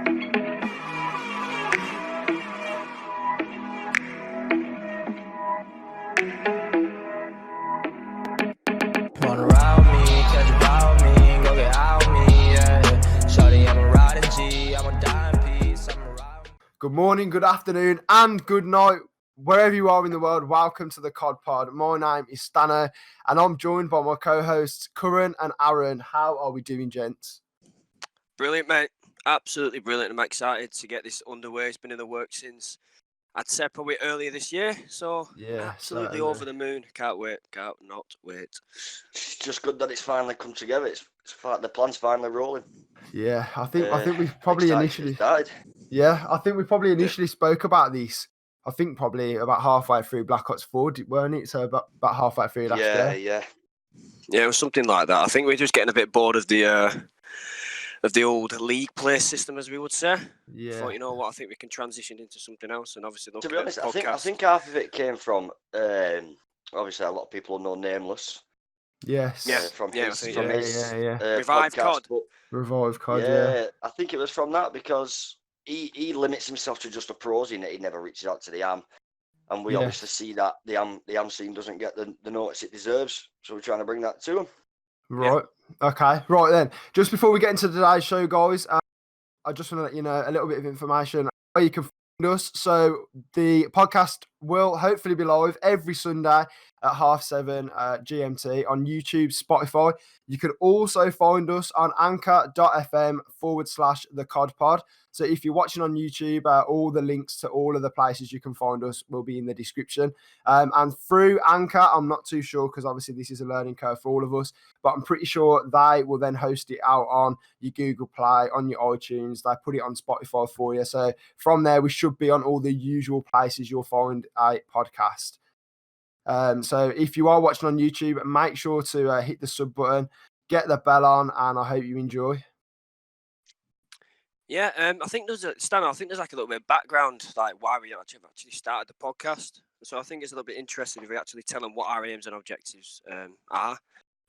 Wanna ride me, catch about me, go get out me, yeah. Shawty, I'm a riding G, I'm a dying piece, I'm a ride. Good morning, good afternoon, and good night, wherever you are in the world. Welcome to the Cod Pod. My name is Stano, and I'm joined by my co-hosts, Curran and Aaron. How are we doing, gents? Brilliant, mate. Absolutely brilliant. I'm excited to get this underway. It's been in the works since, I'd say, probably earlier this year. So, Yeah, absolutely certainly. over the moon. Can't wait. Can't not wait. It's just good that it's finally come together. It's the plan's finally rolling. Yeah, I think we probably initially started. Yeah, I think we probably initially spoke about this. I think probably about halfway through Black Ops 4, weren't it? So about halfway through last year. Yeah, it was something like that. I think we're just getting a bit bored of the old league play system, as we would say. Yeah. Thought, you know what, I think we can transition into something else, and obviously look To be at honest, podcasts. I think half of it came from obviously a lot of people know Nameless. Yes. From Yeah, his Revive podcast. COD. Revive COD, yeah. I think it was from that because he limits himself to just a pros in it. He never reaches out to the AM. And we obviously see that the AM scene doesn't get the notice it deserves. So we're trying to bring that to him. Right. Yeah. Okay. Right then. Just before we get into today's show, guys, I just want to let you know a little bit of information where you can find us. So the podcast will hopefully be live every Sunday at 7:30 GMT on YouTube, Spotify. You can also find us on anchor.fm/the Cod Pod. So if you're watching on YouTube, all the links to all of the places you can find us will be in the description. And through Anchor, I'm not too sure because obviously this is a learning curve for all of us, but I'm pretty sure they will then host it out on your Google Play, on your iTunes. They put it on Spotify for you. So from there, we should be on all the usual places you'll find a podcast. So if you are watching on YouTube, make sure to hit the sub button, get the bell on, and I hope you enjoy. Yeah, I think there's like a little bit of background, like why we actually started the podcast. So I think it's a little bit interesting if we actually tell them what our aims and objectives are.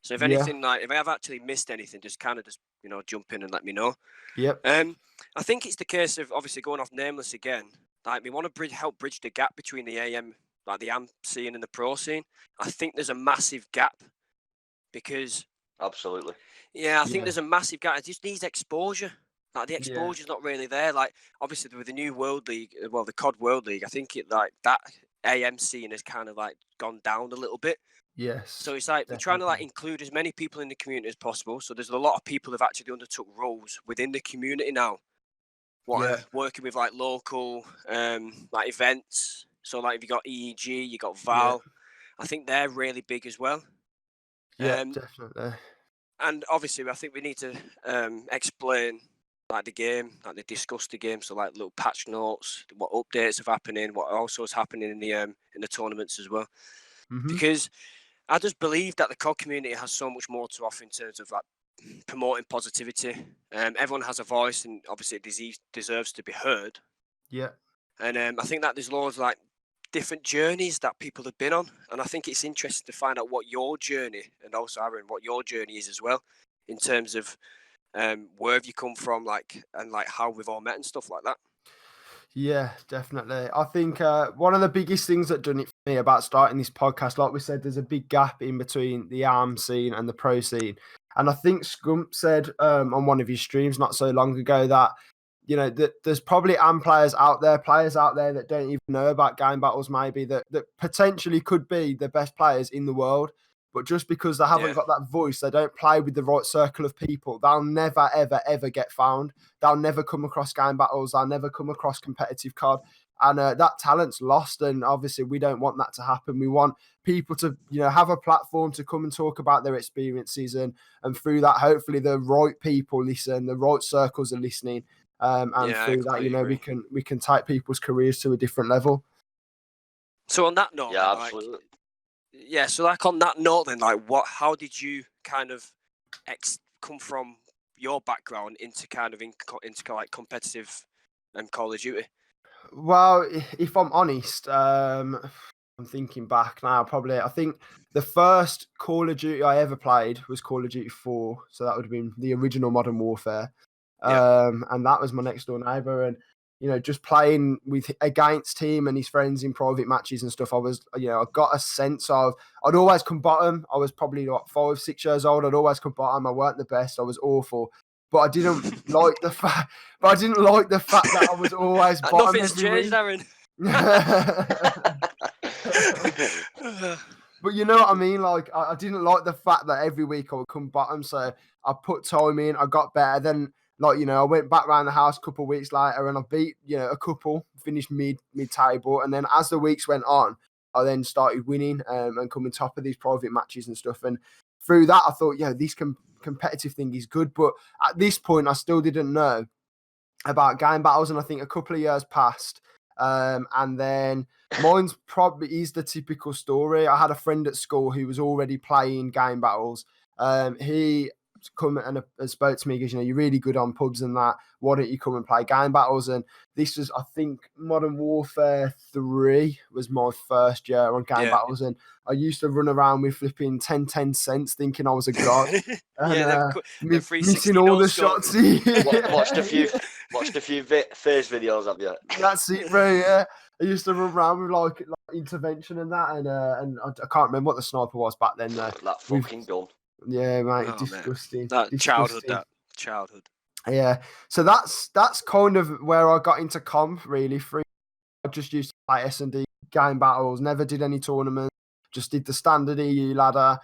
So if anything, like if I have actually missed anything, just jump in and let me know. Yep. I think it's the case of obviously going off Nameless again. Like we want to help bridge the gap between the AM scene and the pro scene. I think there's a massive gap because absolutely. Yeah, I think there's a massive gap. It just needs exposure. Like the exposure's not really there. Like obviously with the new World League, well, the COD World League, I think that AM scene has kind of like gone down a little bit. Yes. So it's like we're trying to like include as many people in the community as possible. So there's a lot of people who've actually undertook roles within the community now. Working with like local like events. So like if you got EEG, you got Val. I think they're really big as well. Yeah, definitely. And obviously, I think we need to explain like the game, like they discuss the game, so like little patch notes, what updates have happening, what also is happening in the tournaments as well. Mm-hmm. Because I just believe that the COD community has so much more to offer in terms of like promoting positivity. Everyone has a voice, and obviously it deserves to be heard. Yeah. And I think that there's loads of like different journeys that people have been on, and I think it's interesting to find out what your journey, and also Aaron, what your journey is as well, in terms of where have you come from, and how we've all met and stuff like that. Yeah, definitely. I think one of the biggest things that done it for me about starting this podcast, like we said, there's a big gap in between the AM scene and the pro scene. And I think Scump said on one of his streams not so long ago that, you know, that there's probably AM players out there that don't even know about game battles, maybe that potentially could be the best players in the world. But just because they haven't got that voice, they don't play with the right circle of people, they'll never, ever, ever get found. They'll never come across game battles. They'll never come across competitive COD. And that talent's lost. And obviously, we don't want that to happen. We want people to, have a platform to come and talk about their experiences. And through that, hopefully, the right people listen, the right circles are listening. And through that, we can take people's careers to a different level. So on that note, absolutely. So on that note, then, how did you kind of come from your background into competitive Call of Duty? Well, if I'm honest, I'm thinking back now. Probably, I think the first Call of Duty I ever played was Call of Duty 4, so that would have been the original Modern Warfare. And that was my next door neighbour. And just playing against him and his friends in private matches and stuff, I was, I got a sense of, I'd always come bottom. I was probably like 5, 6 years old. I'd always come bottom. I weren't the best. I was awful. But I didn't like the fact. But I didn't like the fact that I was always bottom. Nothing's changed, Aaron. But you know what I mean? Like, I didn't like the fact that every week I would come bottom. So I put time in. I got better. Then, I went back around the house a couple of weeks later and I beat, a couple, finished mid-table. And then as the weeks went on, I then started winning and coming top of these private matches and stuff. And through that, I thought, this competitive thing is good. But at this point, I still didn't know about game battles. And I think a couple of years passed. And then mine's probably is the typical story. I had a friend at school who was already playing game battles. He come and spoke to me because, you're really good on pubs and that. Why don't you come and play game battles? And this was, I think, Modern Warfare 3 was my first year on game battles. And I used to run around with flipping 10 cents thinking I was a god. And, missing all the shots. Watched a few first videos of you. That's it, bro. Yeah, I used to run around with like intervention and that, and I can't remember what the sniper was back then. That fucking gun. Yeah, mate, disgusting. Childhood. Yeah, so that's kind of where I got into comp really. I just used to play S&D game battles. Never did any tournaments. Just did the standard EU ladder.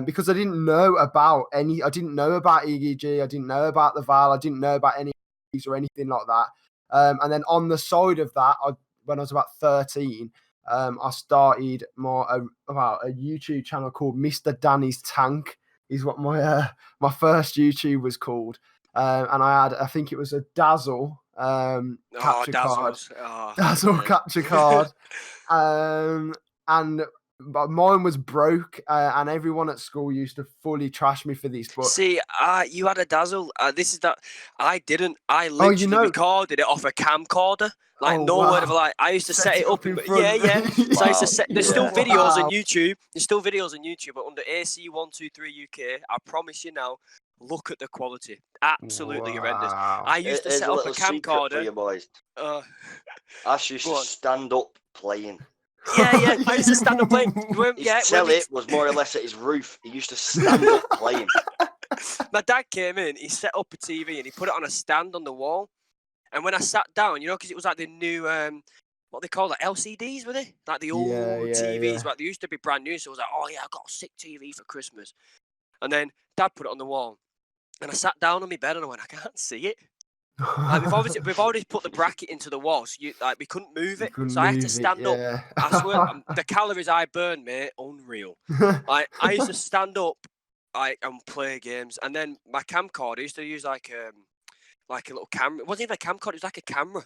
Because I didn't know about I didn't know about EGG. I didn't know about the Val. I didn't know about any or anything like that. And then on the side of that, when I was about 13, I started a YouTube channel called Mr. Danny's Tank. Is what my first YouTube was called. And I think it was a Dazzle capture card. Dazzle capture card. But mine was broke, and everyone at school used to fully trash me for this. But see, you had a Dazzle. This is that I didn't. I literally recorded it off a camcorder. Like word of like. I used to set it up. Yeah. So I used to set. There's still videos on YouTube. But under AC123 UK, I promise you now. Look at the quality. Absolutely horrendous. I used to set up a camcorder. For you boys. Ash used to stand up playing. Yeah. I used to stand up playing. His telly was more or less at his roof. He used to stand up playing. My dad came in, he set up a TV and he put it on a stand on the wall. And when I sat down, because it was like the new, what they call LCDs, were they? Like the old TVs. Like they used to be brand new. So I was like, oh yeah, I got a sick TV for Christmas. And then Dad put it on the wall. And I sat down on my bed and I went, I can't see it. Like we've already put the bracket into the wall, so we couldn't move it. So I had to stand up. I swear, the calories I burned, mate, unreal. I used to stand up, and play games, and then my camcorder I used to use like a little camera. It wasn't even a camcorder; it was like a camera.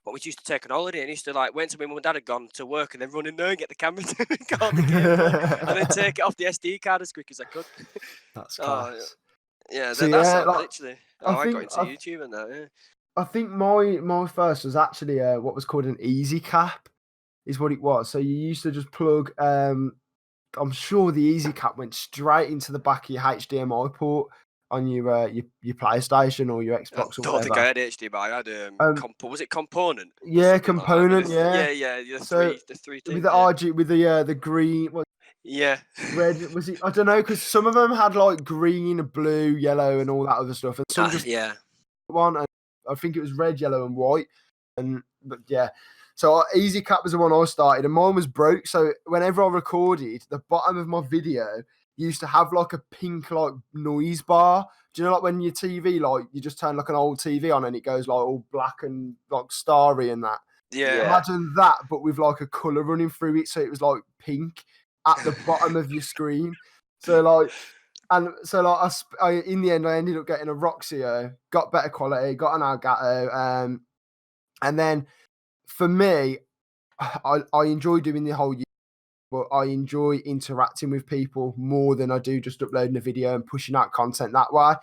What we used to take on holiday, and used to wait until my mum and dad had gone to work, and then run in there and get the camera to record the game, and then take it off the SD card as quick as I could. That's class. Yeah, so that's literally. I got into YouTube and that. Yeah. I think my first was actually what was called an easy cap, is what it was. So you used to just plug. I'm sure the easy cap went straight into the back of your HDMI port on your PlayStation or your Xbox. I don't think I had HDMI. I had was it component? Yeah, component. Like yeah. The three things. With the RG, with the green. Red was it? I don't know, because some of them had like green, blue, yellow, and all that other stuff, and some just one. And I think it was red, yellow, and white. But yeah, so Easy Cap was the one I started, and mine was broke. So whenever I recorded, the bottom of my video used to have like a pink like noise bar. Do you know, like when your TV, like you just turn like an old TV on and it goes like all black and like starry and that. Yeah. Imagine that, but with like a colour running through it, so it was like pink at the bottom of your screen. So I in the end I ended up getting a Roxio, got better quality, got an Elgato, and then for me, I enjoy doing the whole, but I enjoy interacting with people more than I do just uploading a video and pushing out content that way.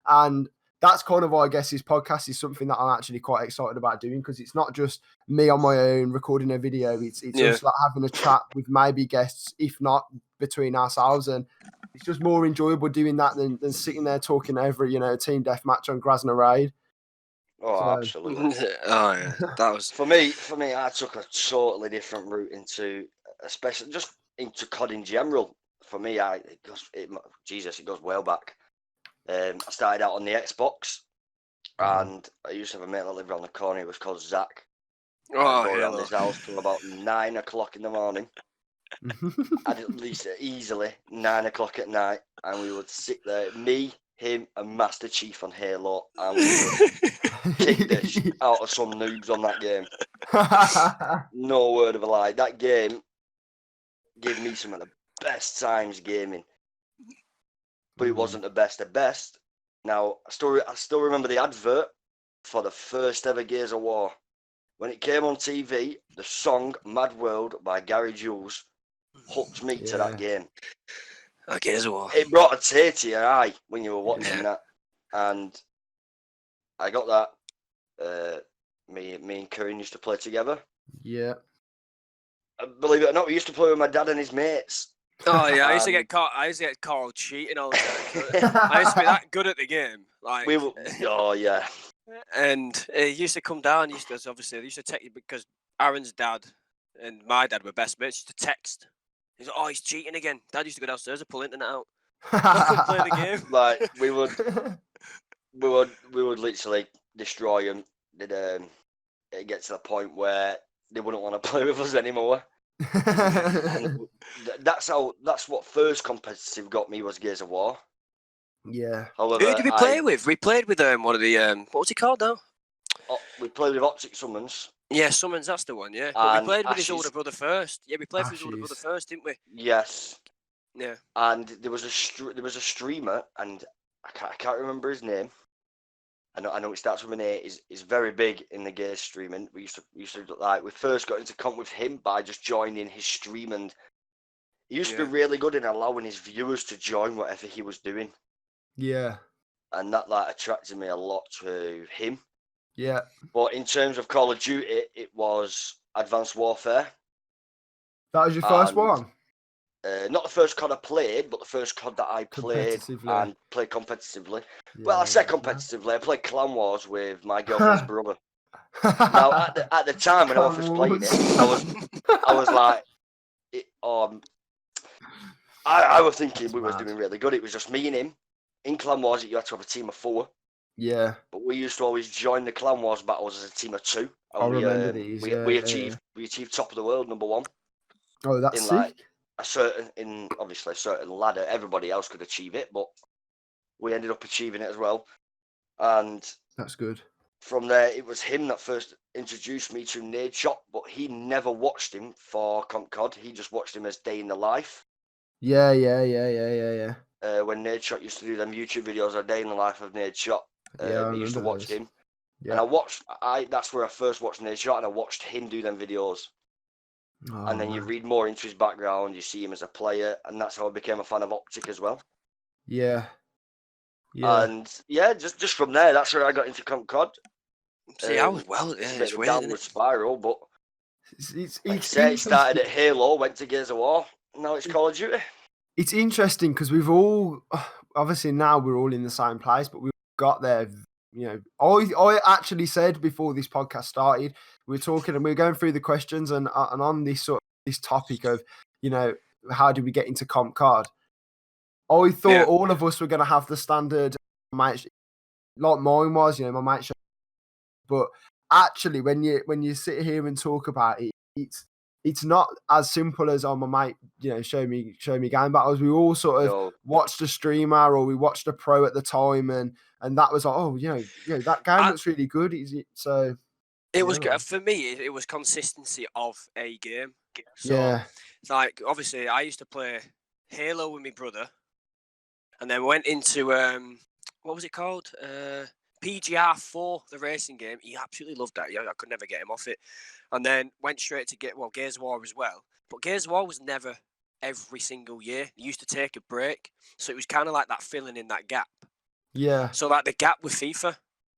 And that's kind of why I guess this podcast is something that I'm actually quite excited about doing, because it's not just me on my own recording a video. It's just like having a chat with maybe guests, if not between ourselves. And it's just more enjoyable doing that than sitting there talking over, team deathmatch on Grasna Raid. Oh, So- absolutely. Oh yeah, that was. For me, I took a totally different route into, especially just into COD in general. For me, it goes well back. I started out on the Xbox, and I used to have a mate that lived around the corner. He was called Zach. I'd go around Halo. his house till about 9 o'clock in the morning. I'd at least easily 9 o'clock at night, and we would sit there, me, him, and Master Chief on Halo, and we would kick the shit out of some noobs on that game. No word of a lie. That game gave me some of the best times gaming, but it wasn't the best of best. Now, I still remember the advert for the first ever Gears of War. When it came on TV, the song Mad World by Gary Jules hooked me to that game. Okay, as well. It brought a tear to your eye when you were watching that. And I got that. Me and Kieran used to play together. Yeah. Believe it or not, we used to play with my dad and his mates. Oh yeah, I used to get caught cheating all the time. I used to be that good at the game. Like oh yeah. And he used to come down. They used to text you because Aaron's dad and my dad were best mates. Used to text. He's like, "Oh, he's cheating again." Dad used to go downstairs and pull internet out. I couldn't play the game. Like we would literally destroy them. It gets to the point where they wouldn't want to play with us anymore. And that's what first competitive got me was Gears of War. Yeah. However, Who did we play with? We played with one of the what was he called now? We played with Optic Summons. Yeah, Summons, that's the one. Yeah, but we played with his Ashes. older brother first. Yeah, we played with his older brother Ashes. first, didn't we? Yes. Yeah. And there was a streamer, and I can't remember his name. I know it starts with an A. Is very big in the Gears streaming. We used to like we first got into comp with him by just joining his stream, and he used to be really good in allowing his viewers to join whatever he was doing. Yeah. And that like attracted me a lot to him. Yeah. But in terms of Call of Duty, it was Advanced Warfare. That was your first one? Not the first COD I played, but the first COD that I played and played competitively. Yeah, Well, I said competitively. I played Clan Wars with my girlfriend's brother. Now, at the time when I was first playing it, I was like, I was thinking we was doing really good. It was just me and him. In Clan Wars, you had to have a team of 4. Yeah. But we used to always join the Clan Wars battles as a team of 2. And I remember these. we achieved top of the world, number 1. Oh, that's in sick. like obviously a certain ladder. Everybody else could achieve it, but we ended up achieving it as well. And that's good. From there, it was him that first introduced me to Nadeshot, but he never watched him for COD. He just watched him as day in the life. Yeah. When Nadeshot used to do them YouTube videos, a day in the life of Nadeshot, he used to watch him. Yeah. And that's where I first watched Nadeshot, and I watched him do them videos. Oh, and then you read more into his background, you see him as a player, and that's how I became a fan of Optic as well. Yeah. And just from there, that's where I got into COD. See, I was it's weird, downward spiral, but it started at Halo, went to Gears of War, now it's Call of Duty. It's interesting because we've all, obviously now we're all in the same place, but we've got there. You know, I actually said before this podcast started, we were talking and we were going through the questions and on this this topic of, you know, how do we get into comp card? I thought all of us were going to have the standard match, like mine was, you know, my mate. But actually, when you sit here and talk about it, it's not as simple as my mate, you know, show me game battles. We all sort of watched a streamer or we watched a pro at the time, and that was like, oh, you know, that game looks really good. So it was for me. It was consistency of a game. So it's like obviously I used to play Halo with my brother, and then went into what was it called? PGR 4, the racing game. He absolutely loved that. I could never get him off it. And then went straight to Gears of War as well. But Gears of War was never every single year. They used to take a break. So it was kind of like that filling in that gap. Yeah. So like the gap with FIFA.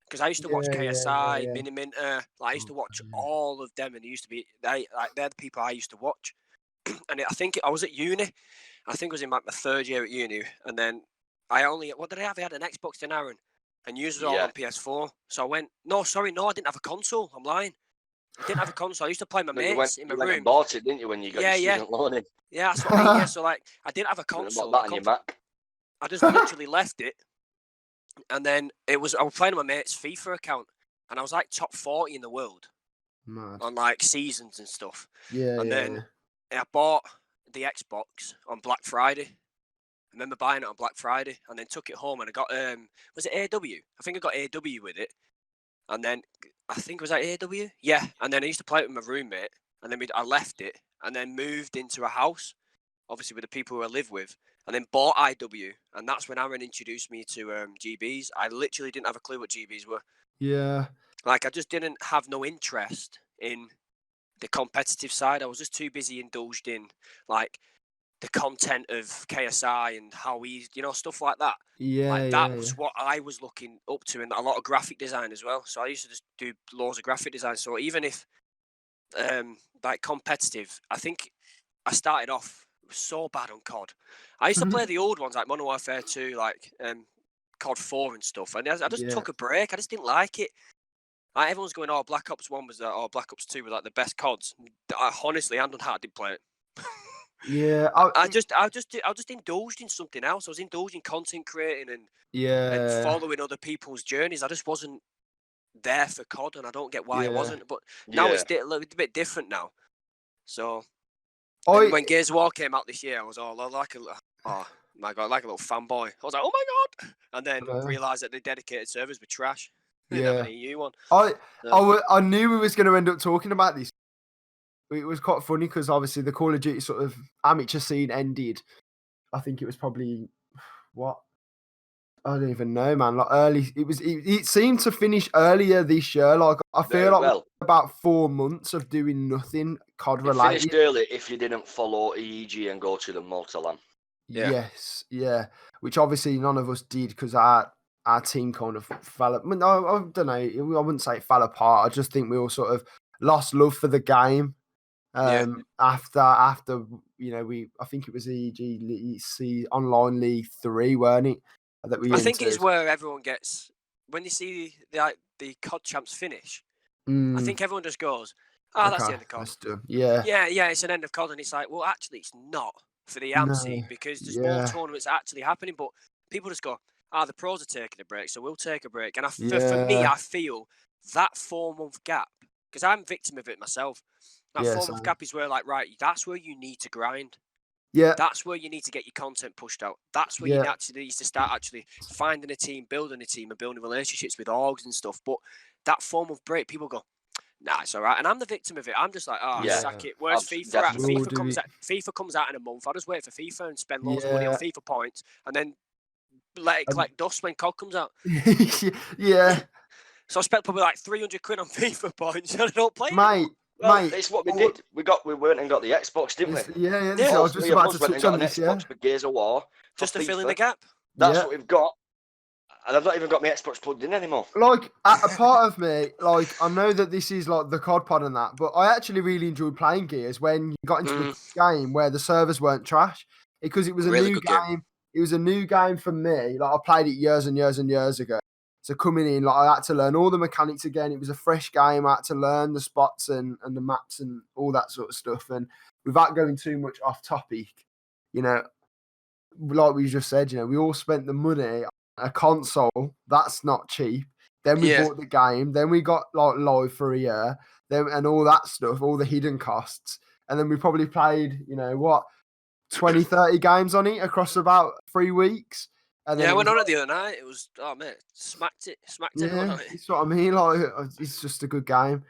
Because I used to watch KSI, Miniminter. Like, I used to watch all of them. And they used to be, they're the people I used to watch. And I think I was at uni. I think it was in my 3rd year at uni. And then what did I have? I had an Xbox in Aaron. and yours was all on PS4. So I went, no, I didn't have a console. I'm lying. I didn't have a console. I used to play with my mates in my room. You bought it, didn't you, when you got your student loan in? Yeah, that's what I mean. Yeah, so like I didn't have a console. That on your Mac. I just literally left it, and then I was playing with my mate's FIFA account, and I was like top 40 in the world on like seasons and stuff. Yeah. And then I bought the Xbox on Black Friday. I remember buying it on Black Friday, and then took it home, and I got was it AW? I think I got AW with it, and then I think was that AW? Yeah, and then I used to play it with my roommate, and then I left it, and then moved into a house, obviously with the people who I live with, and then bought IW, and that's when Aaron introduced me to GBs. I literally didn't have a clue what GBs were. Yeah. Like I just didn't have no interest in the competitive side. I was just too busy indulged in like the content of KSI and how we, stuff like that. Yeah. Like that was what I was looking up to, and a lot of graphic design as well. So I used to just do loads of graphic design. So even if like competitive, I think I started off so bad on COD. I used to play the old ones like Modern Warfare 2, like COD 4 and stuff, and I just took a break. I just didn't like it. Like, everyone's going, "Oh, Black Ops 1 was or Black Ops 2 were like the best CODs." Honestly, hand on heart, I didn't play it. Yeah. I just indulged in something else. I was indulging content creating and following other people's journeys. I just wasn't there for COD, and I don't get why I wasn't. But now it's a little bit different now. So when Gears of War came out this year, I was all like oh my god, like a little fanboy. I was like, oh my god, and then realised that the dedicated servers were trash. Never an EU one. I knew we was going to end up talking about this. It was quite funny because obviously the Call of Duty sort of amateur scene ended. I think it was probably what, I don't even know, man. Like early, it seemed to finish earlier this year. Like I feel like about 4 months of doing nothing COD related. Finished early if you didn't follow EEG and go to the Multilan. Yes, which obviously none of us did because our team kind of fell. No, I don't know. I wouldn't say it fell apart. I just think we all sort of lost love for the game. After I think it was EEG Online League 3, weren't it? That we I think it's where everyone gets when you see the COD champs finish. I think everyone just goes, that's the end of COD. Yeah, it's an end of COD, and it's like, well, actually, it's not for the AM scene because there's more tournaments actually happening. But people just go, the pros are taking a break, so we'll take a break. And for me, I feel that 4-month gap, because I'm victim of it myself. That 4-month gap is where, like, right, that's where you need to grind. Yeah. That's where you need to get your content pushed out. That's where you actually need to start actually finding a team, building a team, and building relationships with orgs and stuff. But that 4-month break, people go, nah, it's all right. And I'm the victim of it. I'm just like, sack it. Where's FIFA at? FIFA comes out in a month. I'll just wait for FIFA and spend loads of money on FIFA points and then let it collect dust when COD comes out. Yeah. So I spent probably like 300 quid on FIFA points and I don't play it. Well, it's what we did. We went and got the Xbox, didn't we? Yeah. I was just about to touch on this. Xbox for Gears of War, just to fill in the gap. That's what we've got, and I've not even got my Xbox plugged in anymore. Like a part of me, like I know that this is like the COD Pod and that, but I actually really enjoyed playing Gears when you got into the game where the servers weren't trash because it was a really new game. It was a new game for me. Like I played it years and years and years ago. So coming in, like I had to learn all the mechanics again. It was a fresh game. I had to learn the spots and the maps and all that sort of stuff. And without going too much off topic, like we just said, we all spent the money on a console. That's not cheap. Then we bought the game. Then we got like live for a year. Then and all that stuff, all the hidden costs. And then we probably played, 20, 30 games on it across about 3 weeks. And I went on it the other night. It was, smacked everyone on it. That's what I mean. Like, it's just a good game.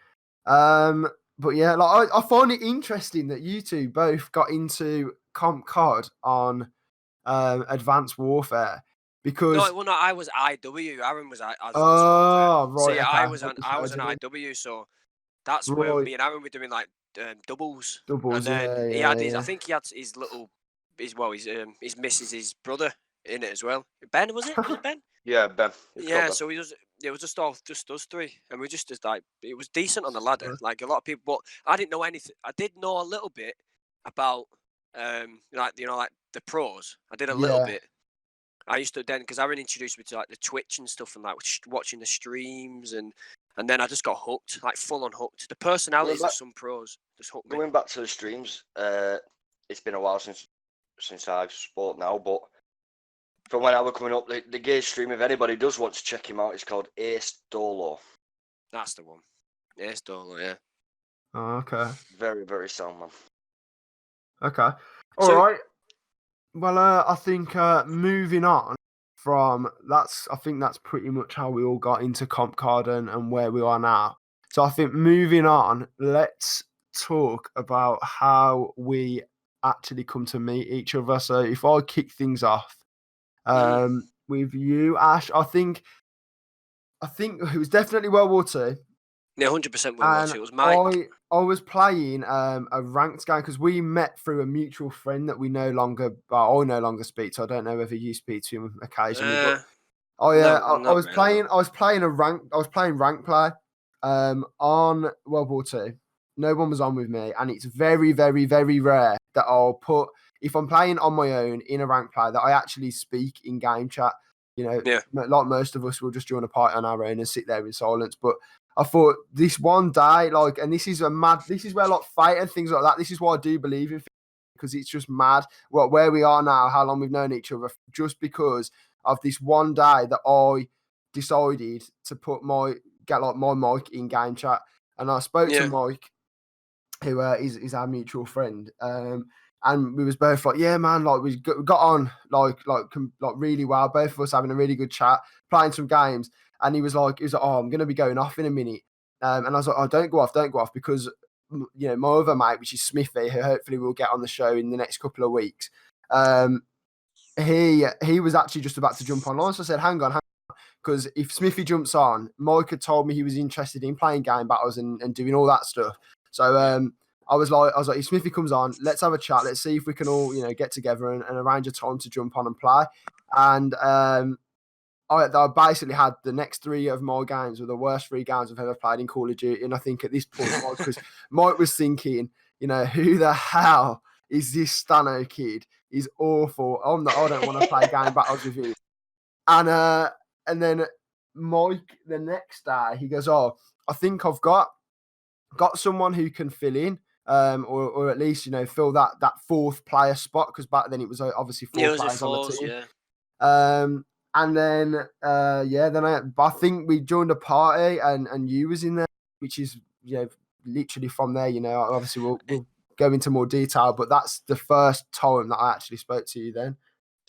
But yeah, like I find it interesting that you two both got into Comp COD on Advanced Warfare because I was IW. Aaron was right. So yeah, I was an IW. So that's where me and Aaron were doing like doubles. And then I think he had his missus' brother in it as well. Ben, was it? Was it Ben? Yeah, Ben. Yeah, so it was just us three, and we just like it was decent on the ladder. Like a lot of people, but I didn't know anything. I did know a little bit about like the pros. I did a little bit, I used to then, because Aaron introduced me to like the Twitch and stuff, and like watching the streams, and then I just got hooked, like full on hooked. The personalities of some pros just hooked me. Going back to the streams, it's been a while since I've sport now, but from when I was coming up, the gay stream, if anybody does want to check him out, it's called Ace Dolo. That's the one. Ace Dolo, yeah. Oh, okay. Very, very sound, man. Okay. All right. Well, I think moving on from I think that's pretty much how we all got into Comp Card and where we are now. So I think moving on, let's talk about how we actually come to meet each other. So if I kick things off with you, Ash, I think it was definitely World War II. Yeah, 100% World War II. It was Mike. I was playing a ranked game because we met through a mutual friend that we I no longer speak to. I don't know whether you speak to him occasionally. But I was playing rank play on World War II. No one was on with me, and it's very, very, very rare that I'll put, if I'm playing on my own in a rank play, that I actually speak in game chat. Like most of us will just join a party on our own and sit there in silence. But I thought this one day, and this is where like fate and things like that. This is why I do believe in, because it's just mad. Where we are now, how long we've known each other, just because of this one day that I decided to get my mic in game chat, and I spoke to Mike, who is our mutual friend, and we was both like, yeah, man, like we got on like really well. Both of us having a really good chat, playing some games. And he was like, oh, I'm going to be going off in a minute. And I was like, oh, don't go off, because, my other mate, which is Smithy, who hopefully will get on the show in the next couple of weeks, he was actually just about to jump online. So I said, hang on, because if Smithy jumps on, Mike had told me he was interested in playing game battles and doing all that stuff. So I was like, if Smithy comes on, let's have a chat. Let's see if we can all, get together and arrange a time to jump on and play. And I basically had the next 3 of my games were the worst 3 games I've ever played in Call of Duty. And I think at this point, because Mike was thinking, who the hell is this Stano kid? He's awful. I don't want to play game battles with you. And then Mike, the next day, he goes, oh, I think I've got someone who can fill in, or at least, fill that 4th player spot, because back then it was obviously 4 players on the team. Yeah. And then, I think we joined a party and you was in there, which is, literally from there, obviously we'll go into more detail, but that's the first time that I actually spoke to you then.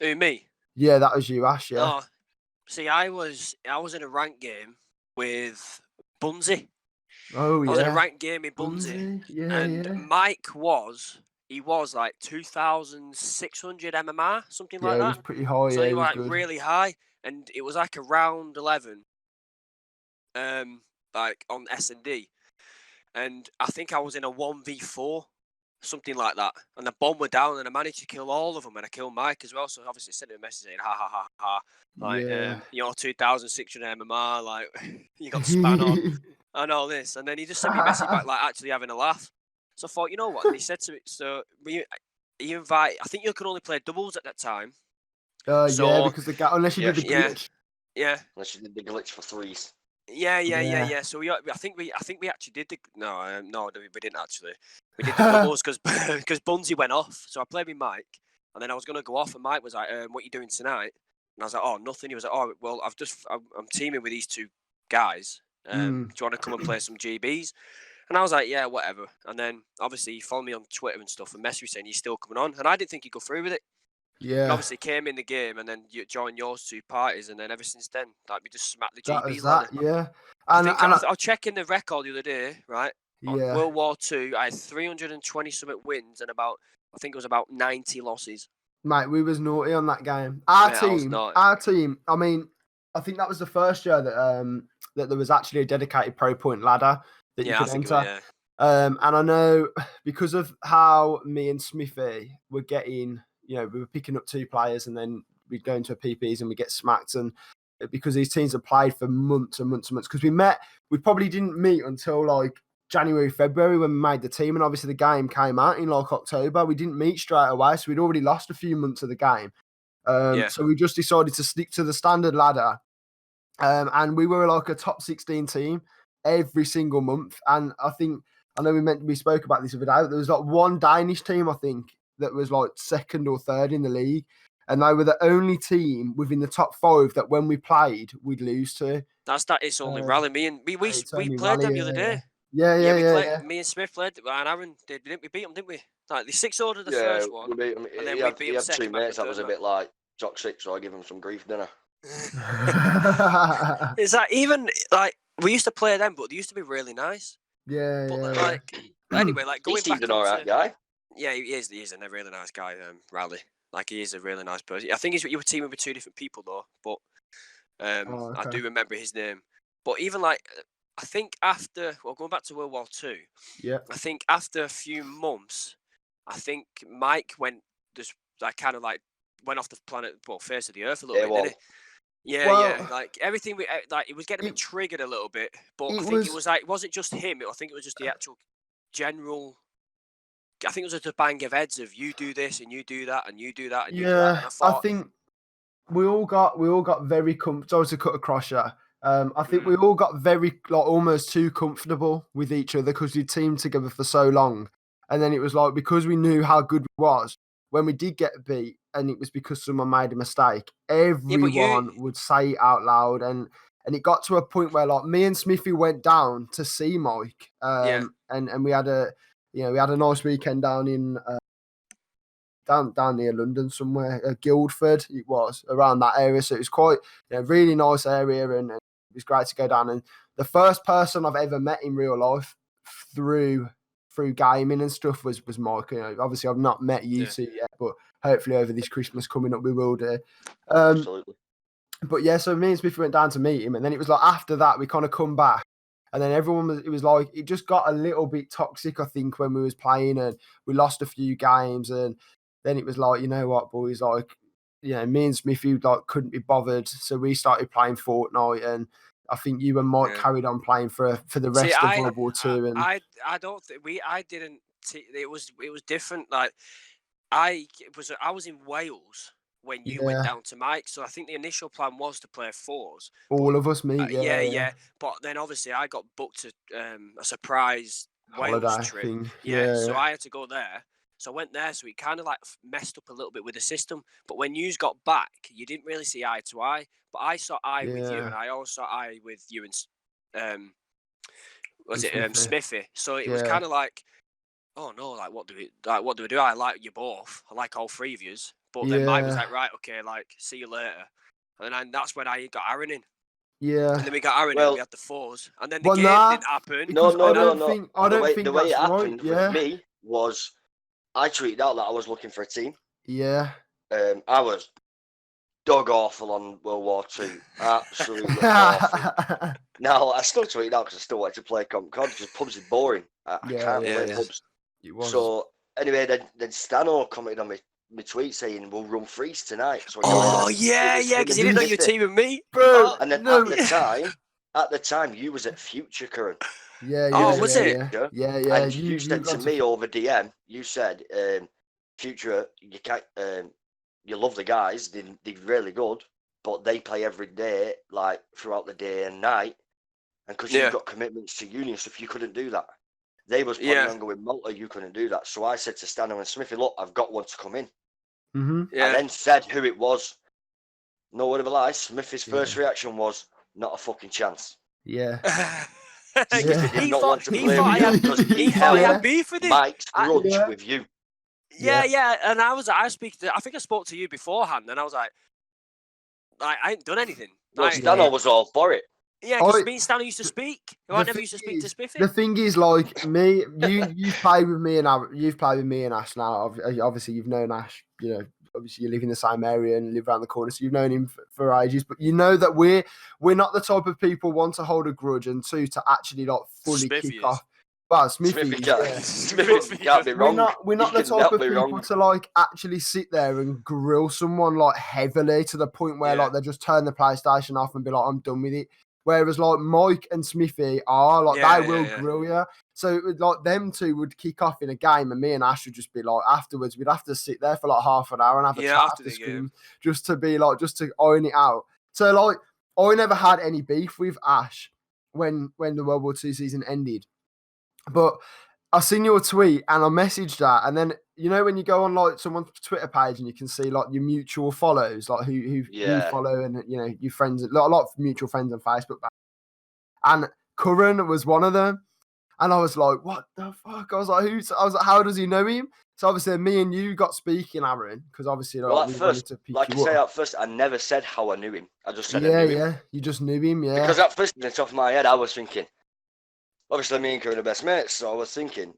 Who, me? Yeah, that was you, Ash, yeah. Oh, see, I was in a ranked game with Bunzi. Oh, yeah. I was in a ranked game with Bunzi. And Mike was like 2,600 MMR, something like that. Yeah, it was pretty high. So he was like good. really high, and it was like around 11, like on S&D, and I think I was in a 1v4, something like that, and the bomb were down, and I managed to kill all of them, and I killed Mike as well. So obviously sent him a message saying, ha ha ha ha, like 2,600 MMR, like you got span on and all this, and then he just sent me a message back like actually having a laugh. So I thought, you know what? And he said to me, so he invite. I think you could only play doubles at that time. Because unless you did the glitch. Yeah. Unless you did the glitch for 3s. Yeah. So I think we actually did the we didn't actually. We did the doubles because Bunzi went off. So I played with Mike, and then I was gonna go off, and Mike was like, "What are you doing tonight?" And I was like, "Oh, nothing." He was like, "Oh, well, I'm teaming with these 2 guys. Do you want to come and play some GBs?" And I was like, yeah, whatever. And then, obviously, he followed me on Twitter and stuff and messaged me saying he's still coming on. And I didn't think he'd go through with it. Yeah. And obviously, came in the game and then you joined yours 2 parties. And then ever since then, like, we just smacked the GBs. Yeah. And I was checking the record the other day, right? On Yeah. World War II, I had 320-something wins and I think it was about 90 losses. Mate, we was naughty on that game. Our team, I mean, I think that was the first year that there was actually a dedicated pro point ladder that you could enter. And I know because of how me and Smithy were getting, we were picking up 2 players and then we'd go into a PPs and we get smacked. And because these teams have played for months and months and months, because we probably didn't meet until like January, February when we made the team. And obviously the game came out in like October. We didn't meet straight away. So we'd already lost a few months of the game. So we just decided to stick to the standard ladder. And we were like a top 16 team every single month. And I know we spoke about this the other day. There was like one Danish team, I think, that was like second or third in the league. And they were the only team within the top 5 that when we played, we'd lose to. It's only Rally. We played Rally, them the other day. Yeah. Me and Smith played, and Aaron didn't we beat them, didn't we? Like the 6-0 the Yeah, first one, we beat them. and then He we had beat them second. two mates that was a bit like toxic, so I give him some grief, didn't I? It's like even like we used to play them, but they used to be really nice. Yeah. Anyway, like he going seemed back an alright guy. Yeah, he is a really nice guy, Rally. Like he is a really nice person. I think you were teaming with 2 different people though, but okay. I do remember his name. But even like I think after going back to World War II, I think after a few months, I think Mike went went off the planet, face of the earth a little bit, didn't he? Yeah. Like everything, it was getting a bit triggered a little bit. But I think it wasn't just him. I think it was just the actual general. I think it was just a bang of heads of you do this and you do that and you do that and you do that. And I think we all got very comfortable. Sorry to cut across you. I think we all got very almost too comfortable with each other because we teamed together for so long, and then it was like because we knew how good we was. When we did get beat, and it was because someone made a mistake, everyone would say it out loud, and it got to a point where like me and Smithy went down to see Mike, and we had a nice weekend down in down near London somewhere, Guildford. It was around that area, so it was quite really nice area, and it was great to go down. And the first person I've ever met in real life through gaming and stuff was Mike. Obviously I've not met you two yet, but hopefully over this Christmas coming up we will do. Absolutely. But yeah, so me and Smithy went down to meet him, and then it was like after that we kind of come back, and then it just got a little bit toxic, I think, when we was playing, and we lost a few games, and then it was like, you know what, boys, like, me and Smithy couldn't be bothered, so we started playing Fortnite, and I think you and Mike carried on playing for the rest of World War II. And I don't think I didn't. It was different. Like I was in Wales when you went down to Mike, so I think the initial plan was to play 4s. All of us meet. Yeah. But then obviously I got booked to a surprise Wales trip. So I had to go there. So I went there, so it kind of like messed up a little bit with the system. But when you got back, you didn't really see eye to eye. But I saw eye with you, and I also saw eye with you and Smithy. So it was kind of like, oh no, like what do we do? I like you both. I like all 3 of yous. But then Mike was like, right, okay, like see you later. And then that's when I got Aaron in. Yeah. And then we got Aaron in, we had the 4s. And then the game didn't happen. No. I don't think the way it that's happened right. with me was I tweeted out that I was looking for a team. Yeah. I was dog awful on World War II. Absolutely awful. Now, I still tweet out because I still want to play Cod because pubs is boring. I can't play pubs. So, anyway, then Stano commented on my tweet saying we'll run freeze tonight. So because he didn't know your team and me. Bro, and then at the time, you was at Future Current. Was it? Yeah. And you said to me over DM, you said, Future, you can't, you love the guys, they're really good, but they play every day, like throughout the day and night. And because you've got commitments to uni and stuff, you couldn't do that. They was planning on going Malta, you couldn't do that. So I said to Stano and Smithy, look, I've got one to come in. Mm-hmm. And then said who it was. No word of a lie, Smithy's first reaction was, not a fucking chance. Yeah. He thought I had beef with him. Mike's grudge with you. Yeah. And I think I spoke to you beforehand, and I was like I ain't done anything. Well, Stano was all for it. Yeah, because me and Stanley used to speak. I never used to speak to Spiffy. The thing is, like me, you've played with me and Ash now. Obviously, you've known Ash. Obviously you live in the same area and live around the corner, so you've known him for ages. But you know that we're not the type of people, one, to hold a grudge, and two, to actually fully kick off. Well, Smithy can't be wrong. We're not the type of people to actually sit there and grill someone heavily to the point where they just turn the PlayStation off and be like, I'm done with it. Whereas like Mike and Smithy are like Yeah, they will yeah. grill you. So it would, like them two would kick off in a game, and me and Ash would just be like afterwards. We'd have to sit there for like half an hour and have a chat After after the school, game. just to be like just to iron it out. So like I never had any beef with Ash when the World War II season ended, but I seen your tweet and I messaged that, and then you know when you go on like someone's Twitter page and you can see like your mutual follows, like who you follow, and you know your friends, a lot of mutual friends on Facebook, and Curran was one of them, and I was like, what the fuck? I was like, how does he know him? So obviously me and you got speaking, Aaron, because obviously like, Well, at we first, wanted to pick like I you say, up. at first, I never said how I knew him. I just said I Yeah, knew him. yeah, you just knew him, yeah. Because at first, in the top of my head, I was thinking, obviously, me and Curran are best mates, so I was thinking,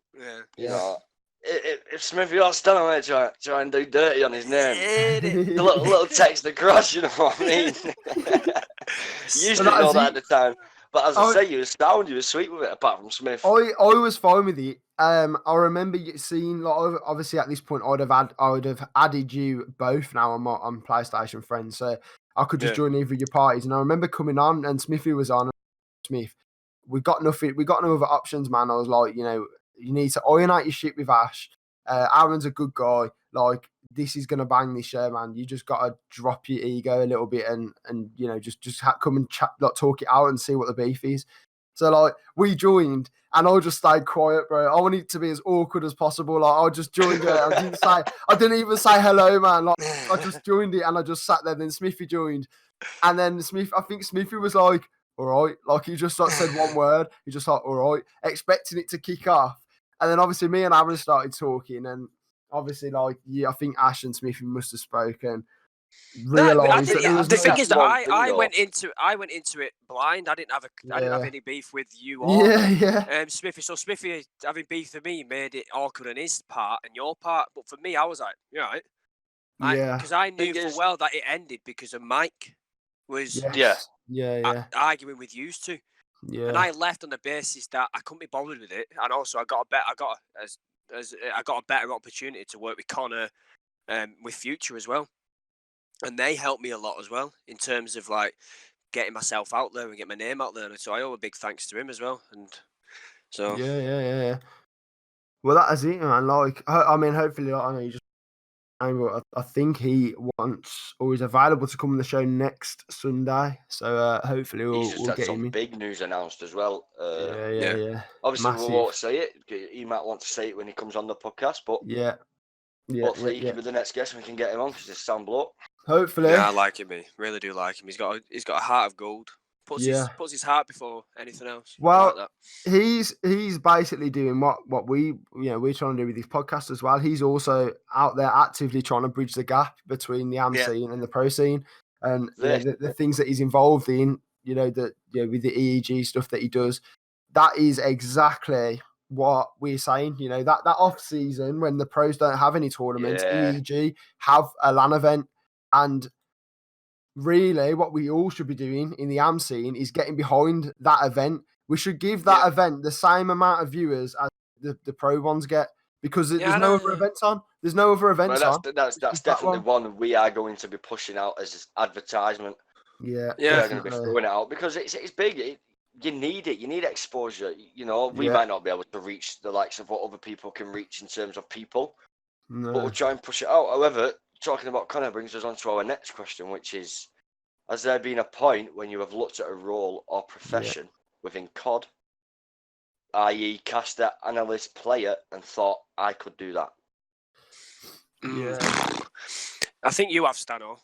you know, if Smithy or Stan might try and do dirty on his name, a little text across, you know what I mean? You used to know that at the time. But as I say, you were sweet with it, apart from Smith. I was fine with it. I remember seeing, like, obviously at this point, I would have added you both now on PlayStation Friends, so I could just join either of your parties. And I remember coming on, and Smithy was on. Smith, we got no other options, man. I was like, you know, you need to iron out your shit with Ash. Aaron's a good guy. Like, this is gonna bang this year, man. You just gotta drop your ego a little bit and you know just come and chat, like, talk it out and see what the beef is. So like we joined, and I just stayed quiet, bro. I wanted it to be as awkward as possible. Like I just joined it. I didn't even say hello, man. Like I just joined it and I just sat there. Then Smithy joined, and then I think Smithy was like, all right. Like he just like said one word. He just like, all right, expecting it to kick off. And then obviously me and Aaron started talking, and obviously like, yeah, I think Ash and Smithy must have spoken. Realised that there was the thing is that I though. went into it blind. I didn't have any beef with you or Smithy. So Smithy having beef with me made it awkward on his part and your part. But for me, I was like, you're right. Because I knew full well that it ended because of Mike was arguing with you two. Yeah. And I left on the basis that I couldn't be bothered with it, and also I got a better opportunity to work with Connor, with Future as well, and they helped me a lot as well in terms of like getting myself out there and get my name out there. And so I owe a big thanks to him as well. And so yeah. Well, that is it, man. Like, I mean, hopefully, like, I know you just. I think he wants or is available to come on the show next Sunday. So hopefully we'll get some him. Big news announced as well. Yeah. Obviously, Massive. we won't say it. He might want to say it when he comes on the podcast, but hopefully he can be the next guest and we can get him on because he's sound bloke. Hopefully. Yeah, I like him. Really do like him. He's got a heart of gold. Puts his heart before anything else. Well, like he's basically doing what we we're trying to do with this podcast as well. He's also out there actively trying to bridge the gap between the AM scene and the pro scene, and the things that he's involved in. With the EEG stuff that he does, that is exactly what we're saying. That off season when the pros don't have any tournaments, EEG have a LAN event, and really what we all should be doing in the AM scene is getting behind that event. We should give that event the same amount of viewers as the pro ones get, because there's no other events on. There's no other events on. That's definitely one we are going to be pushing out as advertisement. Yeah, we're going to be throwing it out because it's big. You need it. You need exposure. We might not be able to reach the likes of what other people can reach in terms of people, but we'll try and push it out. However, talking about Connor brings us on to our next question, which is, has there been a point when you have looked at a role or profession within COD, i.e. caster, analyst, player, and thought, I could do that? Yeah. I think you have, Stano.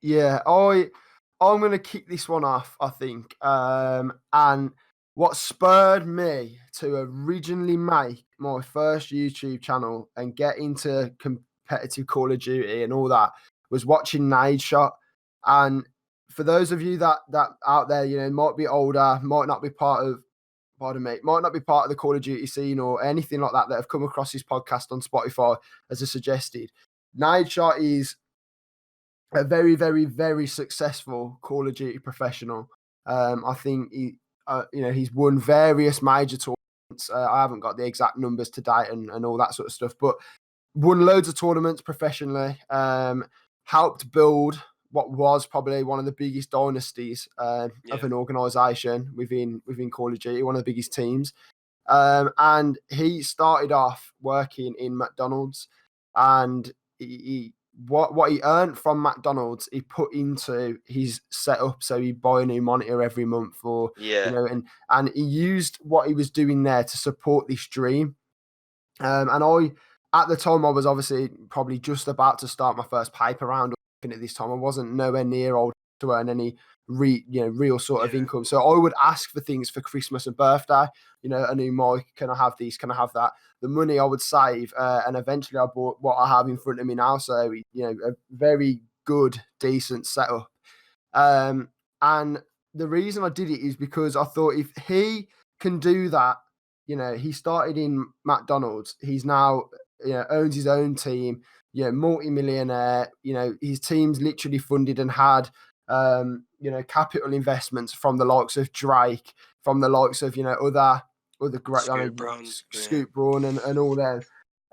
Yeah, I'm going to kick this one off, I think. And what spurred me to originally make my first YouTube channel and get into competitive Call of Duty and all that was watching Nadeshot. And for those of you that out there, might be older, might not be part of the Call of Duty scene or anything like that have come across this podcast on Spotify, as I suggested, Nadeshot is a very, very, very successful Call of Duty professional. I think he's won various major tournaments. I haven't got the exact numbers to date and all that sort of stuff, but won loads of tournaments professionally. Helped build what was probably one of the biggest dynasties of an organisation within Call of Duty, one of the biggest teams. And he started off working in McDonald's, and what he earned from McDonald's, he put into his setup. So he'd buy a new monitor every month, or and he used what he was doing there to support this dream. And at the time, I was obviously probably just about to start my first paper round. At this time, I wasn't nowhere near old to earn any real sort of income. So I would ask for things for Christmas and birthday. A new mic. Can I have these? Can I have that? The money I would save, and eventually I bought what I have in front of me now. So a very good, decent setup. And the reason I did it is because I thought if he can do that, he started in McDonald's. He's now owns his own team. Multi-millionaire. His team's literally funded and had capital investments from the likes of Drake, from the likes of other great Scoop Braun and all them.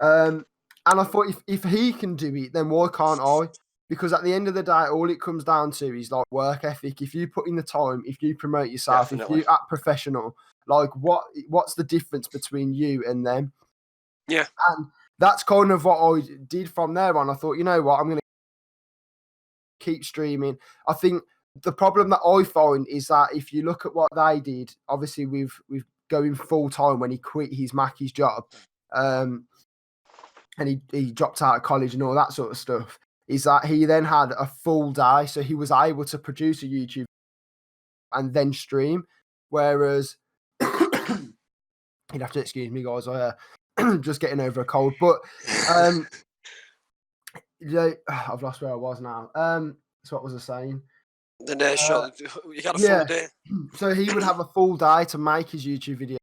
And I thought if he can do it, then why can't I? Because at the end of the day, all it comes down to is like work ethic. If you put in the time, if you promote yourself, if you act professional, like what's the difference between you and them? Yeah. And that's kind of what I did from there on. I thought, you know what, I'm going to keep streaming. I think the problem that I find is that if you look at what they did, obviously with going full time when he quit his Mackey's job, and he dropped out of college and all that sort of stuff, is that he then had a full day, so he was able to produce a YouTube and then stream. Whereas, you'd have to excuse me, guys, I just getting over a cold. But I've lost where I was now. So what was I saying? The Nadeshot, you got a full day. So he would have a full day to make his YouTube video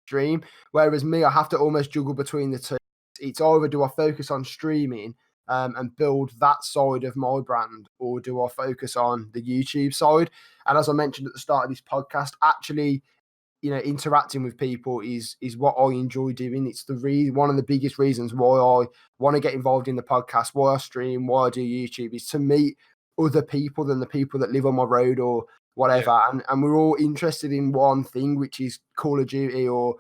stream, whereas me, I have to almost juggle between the two. It's either do I focus on streaming and build that side of my brand, or do I focus on the YouTube side? And as I mentioned at the start of this podcast, actually, interacting with people is what I enjoy doing. It's one of the biggest reasons why I want to get involved in the podcast, why I stream, why I do YouTube, is to meet other people than the people that live on my road or whatever. Yeah. And we're all interested in one thing, which is Call of Duty, or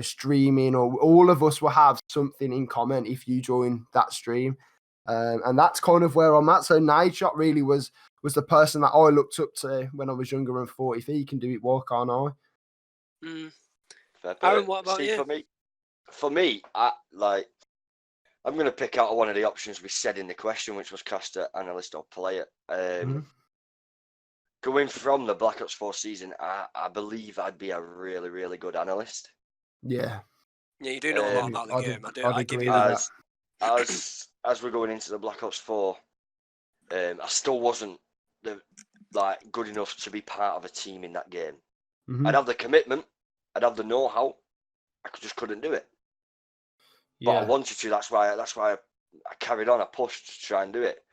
streaming, or all of us will have something in common if you join that stream. And that's kind of where I'm at. So Nadeshot really was the person that I looked up to when I was younger and thought, if he can do it, why can't I? Aaron, what about you? For me, I'm going to pick out one of the options we said in the question, which was caster, analyst, or player. Going from the Black Ops 4 season, I believe I'd be a really, really good analyst. Yeah. Yeah, you do know a lot about the game. I give you that. As we're going into the Black Ops 4, I still wasn't good enough to be part of a team in that game. Mm-hmm. I'd have the commitment, I'd have the know-how, I just couldn't do it. But I wanted to. That's why I carried on. I pushed to try and do it.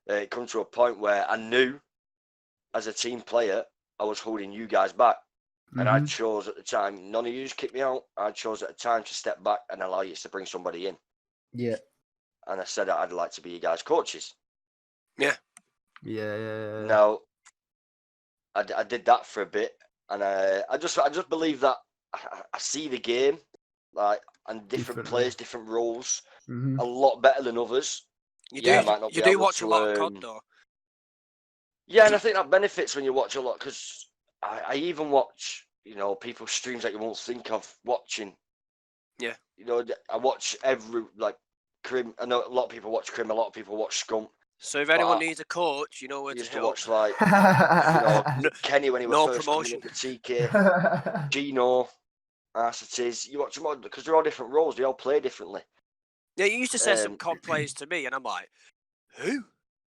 It comes to a point where I knew, as a team player, I was holding you guys back. And I chose at the time, none of you kicked me out. I chose at the time to step back and allow you to bring somebody in. Yeah. And I said I'd like to be you guys' coaches. Yeah. Yeah. Now, I did that for a bit, and I just believe that I see the game, and different players, different roles, a lot better than others. You do watch a lot of COD, though. Yeah, and I think that benefits when you watch a lot, because I even watch, people's streams that you won't think of watching. Yeah. I watch Crim. I know a lot of people watch Crim, a lot of people watch Scump. So if anyone needs a coach, you know where to used hit to watch up. Kenny when he was first promotion. coming up to TK, Gino, Arcetes. You watch them all because they're all different roles. They all play differently. Yeah, you used to say some COD players to me, and I'm like, who? And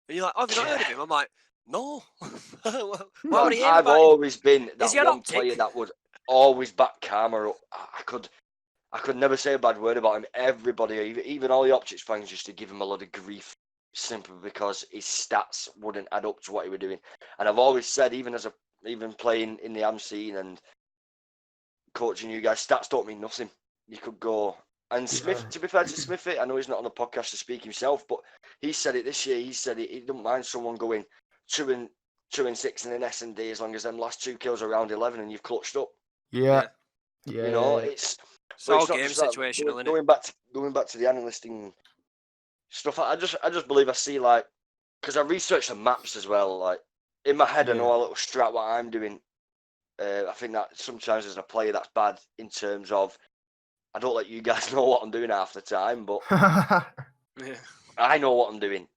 you're like, oh, have you not heard of him? I'm like, no. Why would he hear I've about always been that one optic? player that would always back Karma up. I could never say a bad word about him. Everybody, even all the Optics fans, used to give him a lot of grief simply because his stats wouldn't add up to what he was doing. And I've always said, even playing in the AM scene and coaching you guys, stats don't mean nothing. You could go And Smith, to be fair to Smithy, I know he's not on the podcast to speak himself, but he said it this year. He said he don't mind someone going 2-6 in an S&D as long as them last 2 kills are around 11 and you've clutched up. Yeah. You know, it's all it's not game just that. situational, innit? Going back to the analysting stuff. I just believe I see, like, because I researched the maps as well. Like in my head, I know a little strat what I'm doing. I think that sometimes as a player that's bad in terms of I don't let you guys know what I'm doing half the time, but Yeah. I know what I'm doing.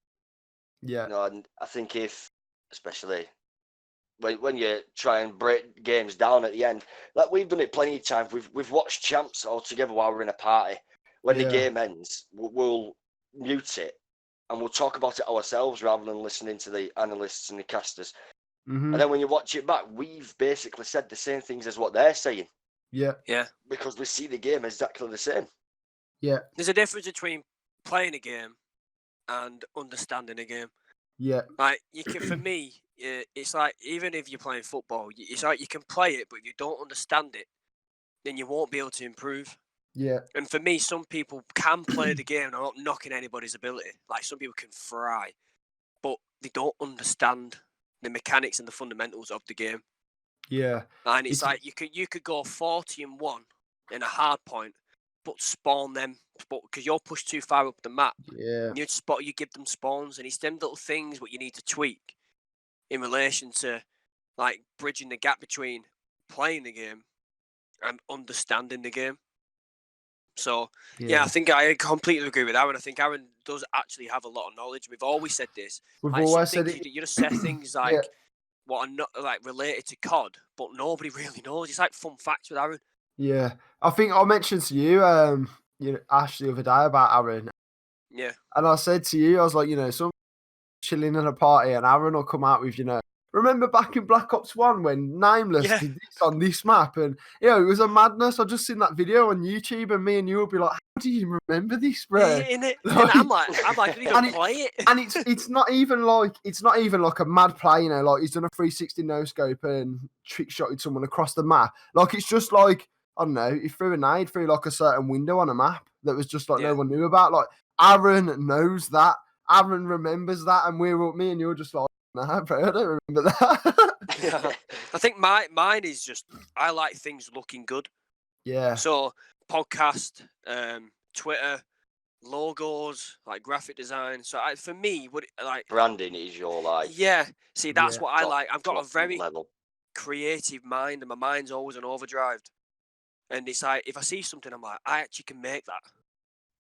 Yeah. You know, and I think especially when you try and break games down at the end, like we've done it plenty of times. We've watched champs all together while we're in a party. When the game ends, we'll mute it and we'll talk about it ourselves rather than listening to the analysts and the casters. Mm-hmm. And then when you watch it back, we've basically said the same things as what they're saying. Yeah. Yeah. Because we see the game exactly the same. Yeah. There's a difference between playing a game and understanding a game. Yeah. Like you can, for me, it's like even if you're playing football, it's like you can play it, but if you don't understand it, then you won't be able to improve. Yeah. And for me, some people can play the game. I'm not knocking anybody's ability. Like some people can fry, but they don't understand the mechanics and the fundamentals of the game. Yeah. And it's like you could go 40-1 in a hard point, but spawn them, but because you're pushed too far up the map. Yeah. You give them spawns, and it's them little things what you need to tweak in relation to like bridging the gap between playing the game and understanding the game. So yeah, I think I completely agree with Aaron. I think Aaron does actually have a lot of knowledge. We've always said this. We've like, always said it. You just said things like what are not like related to COD, but nobody really knows. It's like fun facts with Aaron. Yeah, I think I mentioned to you, Ash, the other day about Aaron. Yeah. And I said to you, I was like, some chilling in a party, and Aaron will come out with, remember back in Black Ops 1 when Nameless did this on this map? And, it was a madness. I just seen that video on YouTube, and me and you will be like, how do you remember this, bro? Yeah, and I'm like, we don't play it. And it's not even like a mad play, like he's done a 360 no scope and trick shotted someone across the map. Like it's just like, I don't know, he threw a nade through like a certain window on a map that was just like no one knew about. Like Aaron knows that. Aaron remembers that, and me and you were just like, nah, bro, I don't remember that. I think mine is just I like things looking good. Yeah. So podcast, Twitter, logos, like graphic design. So for me, branding is your life. Yeah. See, that's what I like. I've got a very level. creative mind, and my mind's always on overdrive. And it's like if I see something, I'm like, I actually can make that.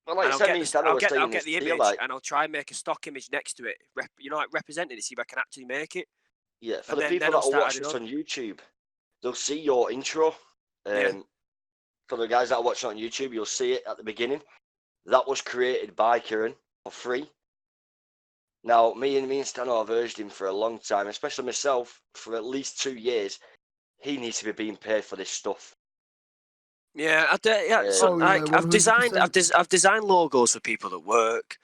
Well, like I'll get the image, and I'll try and make a stock image next to it. Like representing it, see if I can actually make it. Yeah, for the people that are watching this on YouTube, they'll see your intro. For the guys that are watching on YouTube, you'll see it at the beginning. That was created by Kieran for free. Now, me and Stano have urged him for a long time, especially myself, for at least 2 years. He needs to be being paid for this stuff. Yeah, I've designed logos for people at work.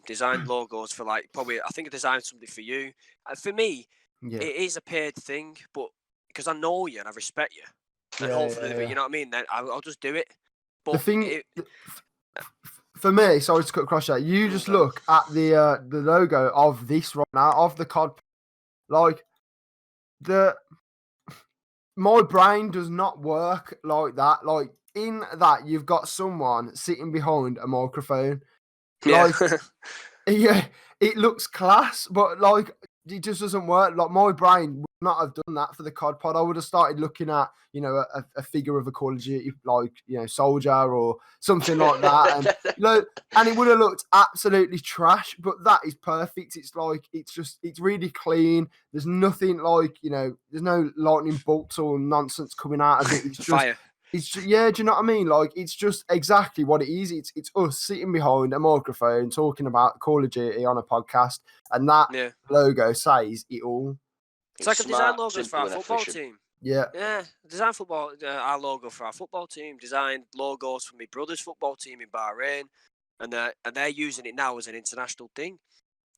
Designed logos for I designed something for you. For me, it is a paid thing, but because I know you and I respect you, and hopefully, you know what I mean. Then I'll just do it. But the thing for me, sorry to cut across that. You just look at the logo of this right now of the COD, like my brain does not work like that. Like in that, you've got someone sitting behind a microphone. Like, it looks class, but like it just doesn't work. Like my brain would not have done that for the COD Pod. I would have started looking at, a figure of a Call of Duty, like, soldier or something like that, and and it would have looked absolutely trash. But that is perfect. It's like it's really clean. There's nothing like there's no lightning bolts or nonsense coming out of it. It's just fire. It's just, do you know what I mean? Like it's just exactly what it is. It's us sitting behind a microphone talking about Call of Duty on a podcast, and that logo says it all. It's like a design logos for our football team. Yeah. Design football. Our logo for our football team. Designed logos for my brother's football team in Bahrain, and they're using it now as an international thing.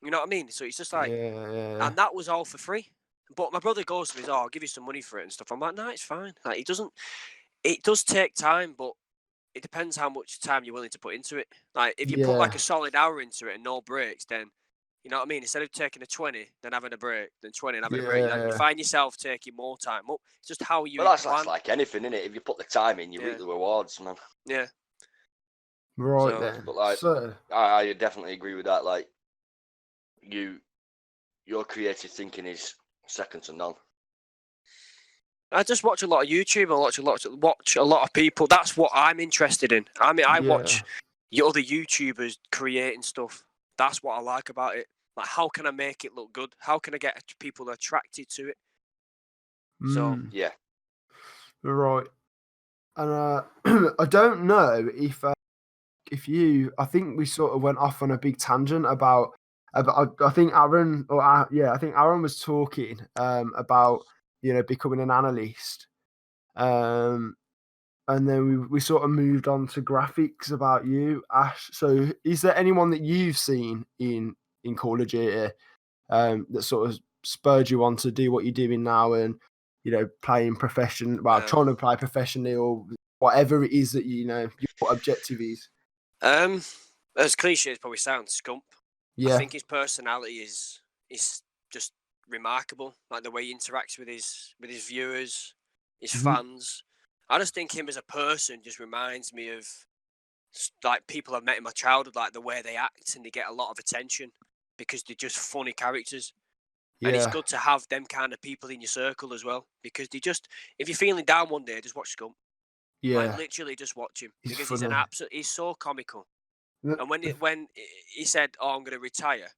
You know what I mean? So it's just like, and that was all for free. But my brother goes to me, I'll give you some money for it and stuff. I'm like, no, it's fine. Like it does take time, but it depends how much time you're willing to put into it. Like if you put like a solid hour into it and no breaks, then you know what I mean. Instead of taking a 20, then having a break, then 20 and having a break, you find yourself taking more time up. It's just how you. Well, that's like anything, isn't it? If you put the time in, you reap the rewards, man. Yeah. Right then. But like, I definitely agree with that. Like, your creative thinking is second to none. I just watch a lot of YouTube. I watch a lot of people. That's what I'm interested in. I mean, I watch other YouTubers creating stuff. That's what I like about it. Like, how can I make it look good? How can I get people attracted to it? So yeah, right. And I don't know if you. I think we sort of went off on a big tangent about. I think Aaron, I think Aaron was talking about becoming an analyst, and then we sort of moved on to graphics about you, Ash. So, is there anyone that you've seen in Call of Duty that sort of spurred you on to do what you're doing now and playing trying to play professionally or whatever it is that your objective is? As cliche as probably sounds, Scump. Yeah. I think his personality is just remarkable. Like the way he interacts with his viewers, his fans. I just think him as a person just reminds me of like people I've met in my childhood, like the way they act and they get a lot of attention because they're just funny characters. Yeah. And it's good to have them kind of people in your circle as well because if you're feeling down one day, just watch Scump. Yeah. Like literally just watch him because he's so comical. And when he said, "Oh, I'm going to retire,"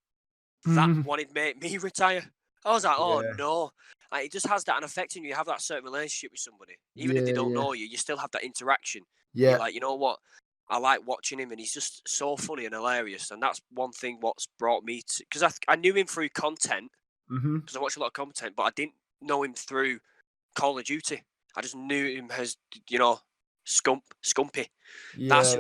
that wanted made me retire. I was like, "Oh no!" Like, it just has that effect on you. You have that certain relationship with somebody, even if they don't know you. You still have that interaction. Yeah, you're like, you know what? I like watching him, and he's just so funny and hilarious. And that's one thing what's brought me to because I knew him through content because I watch a lot of content, but I didn't know him through Call of Duty. I just knew him as Scumpy. That's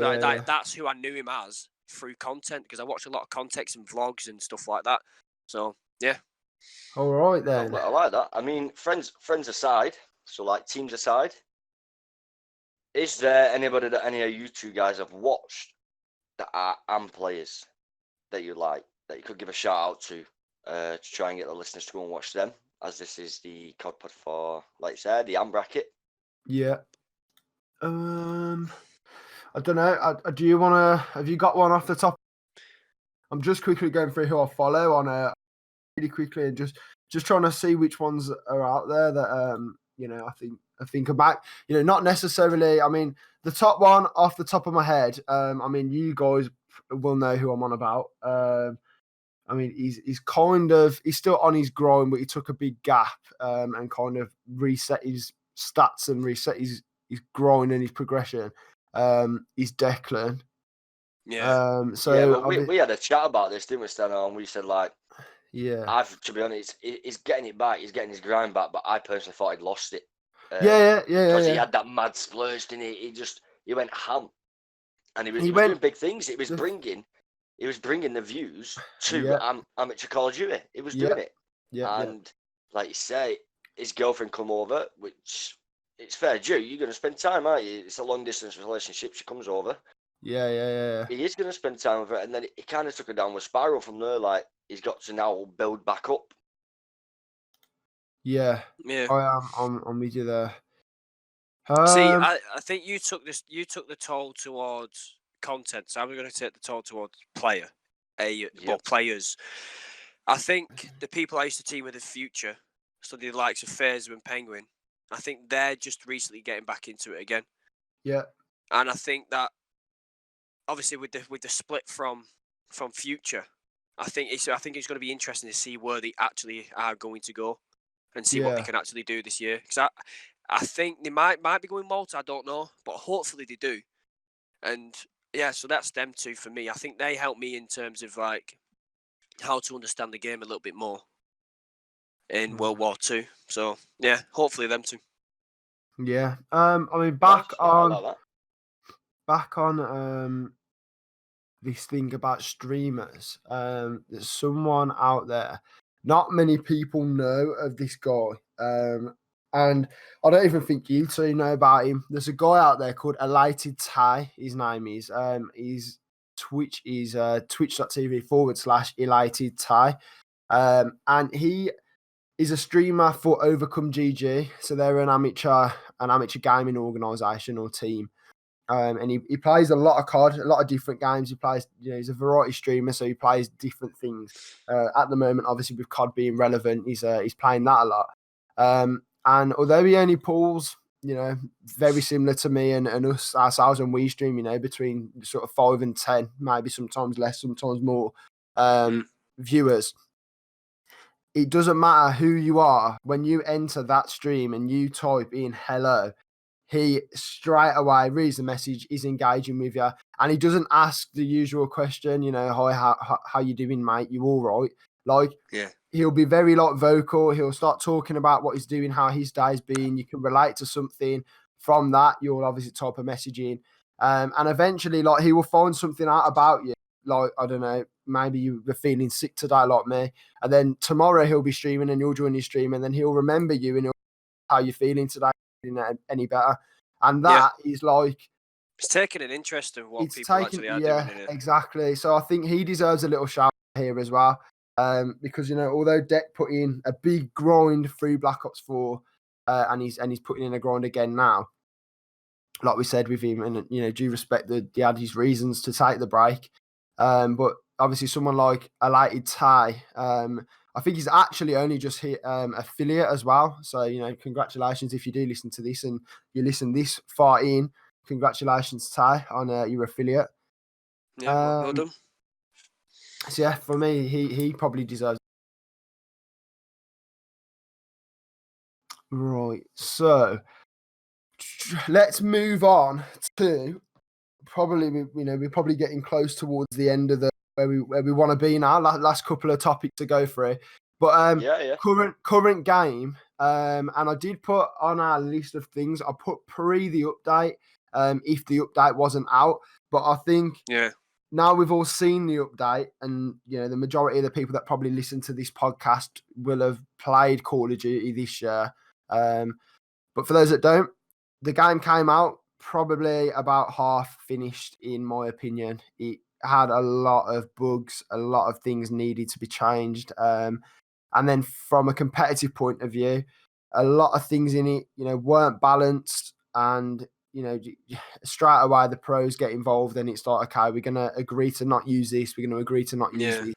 who I knew him as through content because I watch a lot of context and vlogs and stuff like that. So yeah. All right then. I like that. I mean, friends aside, so like teams aside, is there anybody that any of you two guys have watched that are AM players that you like that you could give a shout out to try and get the listeners to go and watch them? As this is the Cod Pod for, like I said, the AM bracket. Yeah. I don't know. Do you want to? Have you got one off the top? I'm just quickly going through who I follow on really quickly and just trying to see which ones are out there that I think about. Not necessarily. I mean, the top one off the top of my head. I mean, you guys will know who I'm on about. I mean, he's still on his grind, but he took a big gap and kind of reset his stats and reset his grind and his progression. He's Declan. Yeah. We had a chat about this, didn't we, Stan? And we said like, to be honest, he's getting it back. He's getting his grind back, but I personally thought he'd lost it. Because he had that mad splurge, didn't he? He went ham, and he was doing big things. It was bringing the views to amateur Call of Duty. He was doing it. Like you say, his girlfriend come over, which it's fair due. You're going to spend time, aren't you? It's a long distance relationship. She comes over. Yeah. He is going to spend time with her, and then he kind of took a downward spiral from there. Like he's got to now build back up. Yeah. I'm with you there. See, I think you took the toll towards content, so I'm going to take the toll towards players. I think the people I used to team with in the future, so the likes of Fazer and Penguin, I think they're just recently getting back into it again. Yeah. And I think that obviously with the split from future, I think it's going to be interesting to see where they actually are going to go and see what they can actually do this year. Because I think they might be going Malta, I don't know, but hopefully they do. And yeah, so that's them two for me. I think they help me in terms of like how to understand the game a little bit more in World War II. So yeah, hopefully them two. Yeah. I mean, back on this thing about streamers. There's someone out there. Not many people know of this guy. And I don't even think you two know about him. There's a guy out there called Elated Ty. His name is. His Twitch is twitch.tv/Elated Ty. And he is a streamer for Overcome GG. So they're an amateur gaming organisation or team. And he plays a lot of COD, a lot of different games. He plays, he's a variety streamer, so he plays different things. At the moment, obviously with COD being relevant, he's playing that a lot. And although he only pulls, very similar to me and us ourselves when we stream, between sort of 5 and 10, maybe sometimes less, sometimes more viewers. It doesn't matter who you are when you enter that stream and you type in hello. He straight away reads the message, is engaging with you, and he doesn't ask the usual question, hi, how you doing, mate? You all right? Like, he'll be very vocal. He'll start talking about what he's doing, how his day's been. You can relate to something from that. You'll obviously type a message in, and eventually, he will find something out about you. Like, I don't know, maybe you were feeling sick today, like me, and then tomorrow he'll be streaming, and you'll join his stream, and then he'll remember you, and how you feeling today. Any better, and that is it's taking an interest in what people actually are doing in it. Exactly. So I think he deserves a little shout here as well, because although Deck put in a big grind through Black Ops 4, and he's putting in a grind again now, like we said with him, and due respect that he had his reasons to take the break, but obviously someone like Elated Ty, I think he's actually only just hit affiliate as well. So, congratulations if you do listen to this and you listen this far in. Congratulations, Ty, on your affiliate. Yeah, well done. So, yeah, for me, he probably deserves. Right. So, let's move on to probably, we're probably getting close towards the end of the where we want to be now. Last couple of topics to go through, but current game. And I did put on our list of things. I put pre the update. If the update wasn't out, but I think now we've all seen the update, and the majority of the people that probably listen to this podcast will have played Call of Duty this year. But for those that don't, the game came out probably about half finished, in my opinion. It had a lot of bugs, a lot of things needed to be changed. And then from a competitive point of view, a lot of things in it, weren't balanced. And, straight away the pros get involved, and it's like, okay, we're going to agree to not use this. We're going to agree to not use this.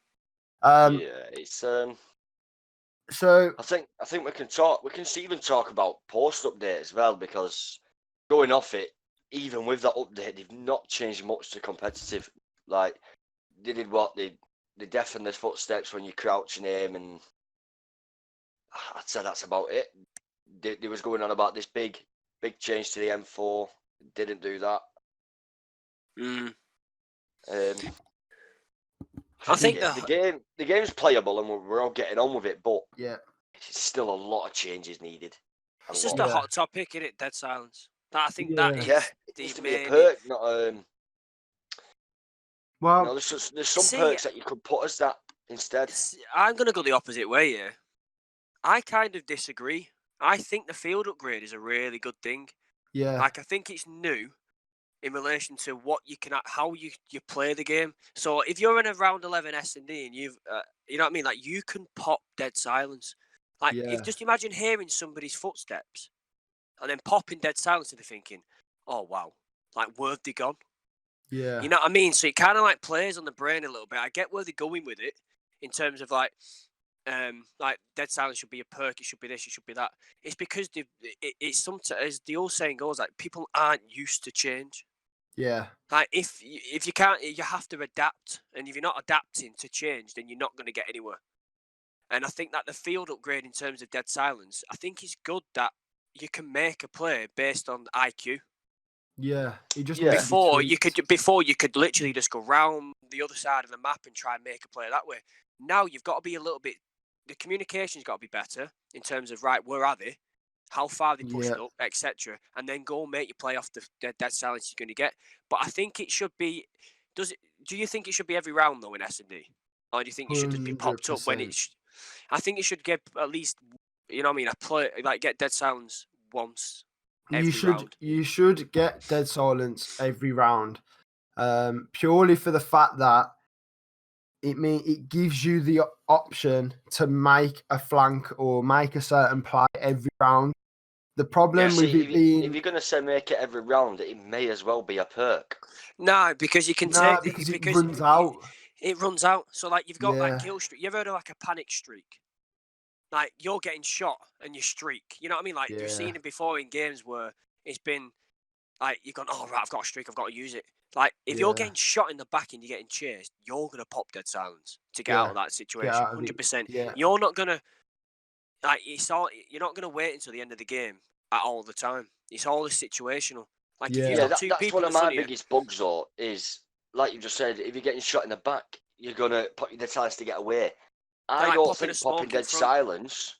It's so I think we can even talk about post update as well, because going off it, even with that update, they've not changed much to competitive. Like, they did what they deafen the footsteps when you crouch and aim, and I'd say that's about it. They was going on about this big change to the M4. Didn't do that. I think the game's playable and we're all getting on with it, but it's still a lot of changes needed. It's just a hot topic, isn't it? Dead silence. I think that is it needs to be a perk, not well. There's some perks that you could put as that instead. I'm gonna go the opposite way here. I kind of disagree. I think the field upgrade is a really good thing. Yeah. Like, I think it's new in relation to what you can, how you play the game. So if you're in a round 11 S&D and you've, you know what I mean? Like, you can pop dead silence. Like, just imagine hearing somebody's footsteps and then popping dead silence and they're thinking, oh, wow, like, where have they gone? Yeah. You know what I mean? So it kind of like plays on the brain a little bit. I get where they're going with it in terms of like dead silence should be a perk, it should be this, it should be that. It's because it's sometimes, as the old saying goes, like, people aren't used to change. Yeah. Like, if you can't, you have to adapt, and if you're not adapting to change, then you're not going to get anywhere. And I think that the field upgrade in terms of dead silence, I think it's good that you can make a play based on IQ. Yeah, before you could literally just go round the other side of the map and try and make a play that way. Now you've got to be a little bit. The communication's got to be better in terms of, right, where are they, how far they pushed up, etc., and then go and make your play off the dead silence you're going to get. But I think it should be. Do you think it should be every round though in S&D, or do you think it should just be popped up when it's? I think it should get at least You know what I mean? I play like get dead silence once every You should round. you should get dead silence every round, purely for the fact that it gives you the option to make a flank or make a certain play every round. The problem with See, it being if you're going to say make it every round, it may as well be a perk. No, because you can no, take because it because runs out. It runs out. So like you've got like Yeah. kill streak. You ever heard of like a panic streak? Like you're getting shot and you streak. You know what I mean? Like Yeah. you've seen it before in games where it's been like you've gone, oh right, I've got a streak, I've got to use it. Like if you're Yeah. getting shot in the back and you're getting chased, you're gonna pop dead silence to get Yeah, out of that situation. out of it. 100%. Yeah. You're not gonna like you're not gonna wait until the end of the game at all the time. It's always situational. Like if Yeah. you've Yeah, got two that's people one in of my front of you, biggest bugs, though, is like you just said, if you're getting shot in the back, you're going to put your dead silence to get away. I like don't popping a think smoke popping in dead front. silence.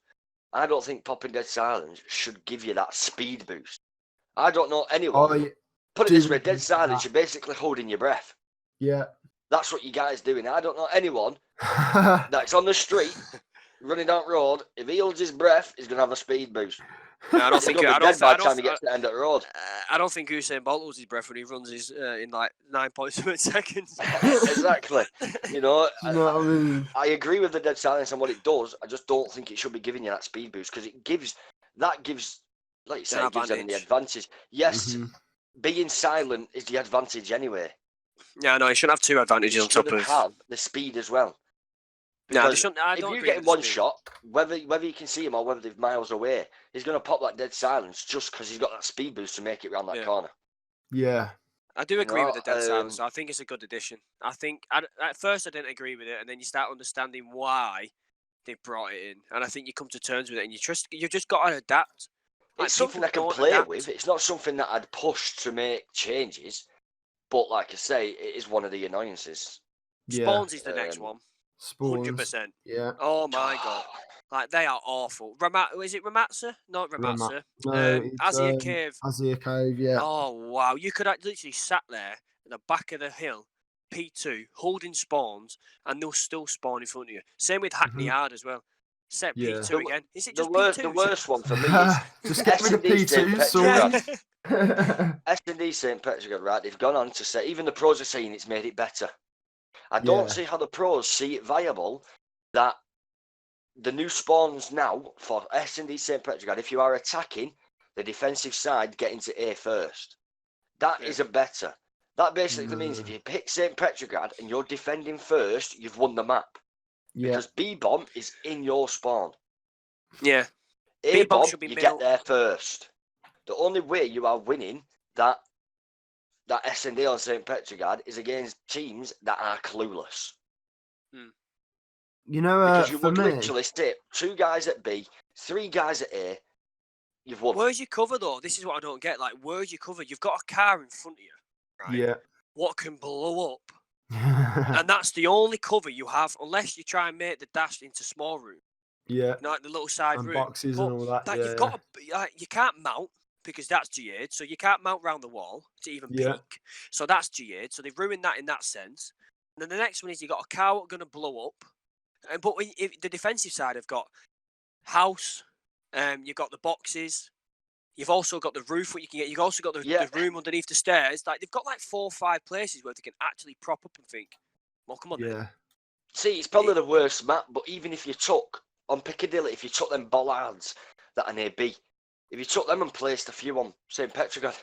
I don't think popping dead silence should give you that speed boost. I don't know anyone. I Put it do this way, dead agree with silence, that. you're basically holding your breath. Yeah. That's what you guys doing. I don't know anyone that's on the street running down the road. If he holds his breath, he's going to have a speed boost. I don't He's think going to I be don't dead by I the time don't he gets to the end of the road. I don't think Usain Bolt holds his breath when he runs his in like 9.7 seconds. Exactly. You know, Do you know what I mean? I agree with the dead silence and what it does. I just don't think it should be giving you that speed boost because it gives, like you said, it gives them the advantage. Yes, Mhm. being silent is the advantage anyway. Yeah, no, he shouldn't have two advantages You on top should of. have the speed as well. No, they Because shouldn't. I if don't you agree get with one the speed. shot, whether you can see him or whether they're miles away, he's going to pop that dead silence just because he's got that speed boost to make it round that Yeah. corner. Yeah. I do agree with the dead know, silence. I think it's a good addition. I think at first I didn't agree with it, and then you start understanding why they brought it in, and I think you come to terms with it, and you've just got to adapt. Like, It's something I people can don't play adapt. with. It's not something that I'd push to make changes. But like I say, it is one of the annoyances. Yeah. Spawns is the next one. Spawns. 100%. Yeah. Oh my god. Like they are awful. Is it Ramatsa? Not Ramatsa. No, it's Azia Cave. Azia Cave, yeah. Oh wow. You could have literally sat there at the back of the hill, P2, holding spawns, and they'll still spawn in front of you. Same with Hackney Hard as well. Set Yeah. P2 again. Is it The just P2? the worst one for me is Just get rid of S&D St. P2, sorted. S&D St. Petrograd, right? They've gone on to say, even the pros are saying it's made it better. I don't Yeah. see how the pros see it viable that the new spawns now for S&D St. Petrograd, if you are attacking the defensive side, get into A first. That isn't better. That basically means if you pick St. Petrograd and you're defending first, you've won the map. Yeah. Because B-bomb is in your spawn. Yeah. A-bomb, should be you middle. get there first. The only way you are winning that S&D on St. Petrograd is against teams that are clueless. You know, Because you for would me, literally sit 2 guys at B, 3 guys at A, you've won. Where's your cover though? This is what I don't get. Like, where's your cover? You've got a car in front of you, right? yeah. What can blow up? And that's the only cover you have, unless you try and make the dash into small room. Yeah. You know, like the little side And room. boxes and all that, You've got you can't mount because that's G8, so you can't mount round the wall to even peek. So that's G8, so they've ruined that in that sense. And then the next one is you got a car going to blow up. But if the defensive side have got house, you've got the boxes, you've also got the roof what you can get. You've also got the room underneath the stairs. Like they've got like 4 or 5 places where they can actually prop up and think, well, come on. Yeah. Then. See, it's probably the worst map, but even if you took on Piccadilly, if you took them bollards that are near B, if you took them and placed a few on St. Petrograd,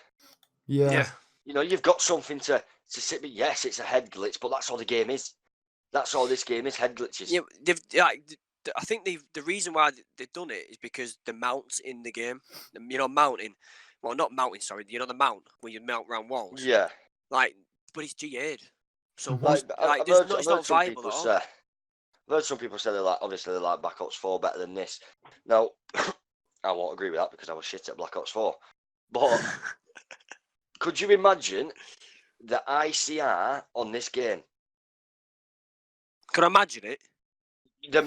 Yeah. you know, you've got something to sit with. Yes, it's a head glitch, but that's all the game is. That's all this game is, head glitches. Yeah, I think the reason why they've done it is because the mounts in the game, you know, mounting. Well, not mounting, sorry. You know the mount where you mount round walls. Yeah. Like, but it's G8. So I've it's not viable at all. I've heard some people say they like Black Ops 4 better than this. Now, I won't agree with that because I was shit at Black Ops 4. But could you imagine the ICR on this game? Can I imagine it? The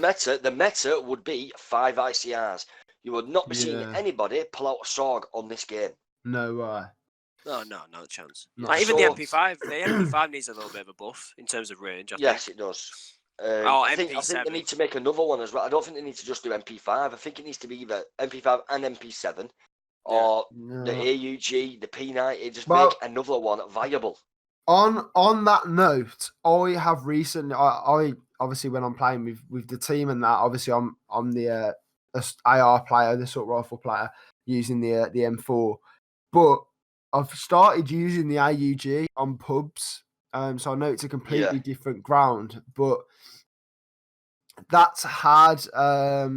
meta would be 5 ICRs. You would not be seeing anybody pull out a SOG on this game. No way. Oh, no chance. Not Like, even so. the MP5 needs a little bit of a buff in terms of range. I think. It does. Oh, I think they MP7. need to make another one as well. I don't think they need to just do MP5. I think it needs to be either MP5 and MP7, or the No. AUG, the P90. Just Well- make another one viable. On that note, I have recently. I obviously when I'm playing with the team and that, obviously I'm the AR player, the assault rifle player, using the M4, but I've started using the AUG on pubs. So I know it's a completely different ground, but that's had I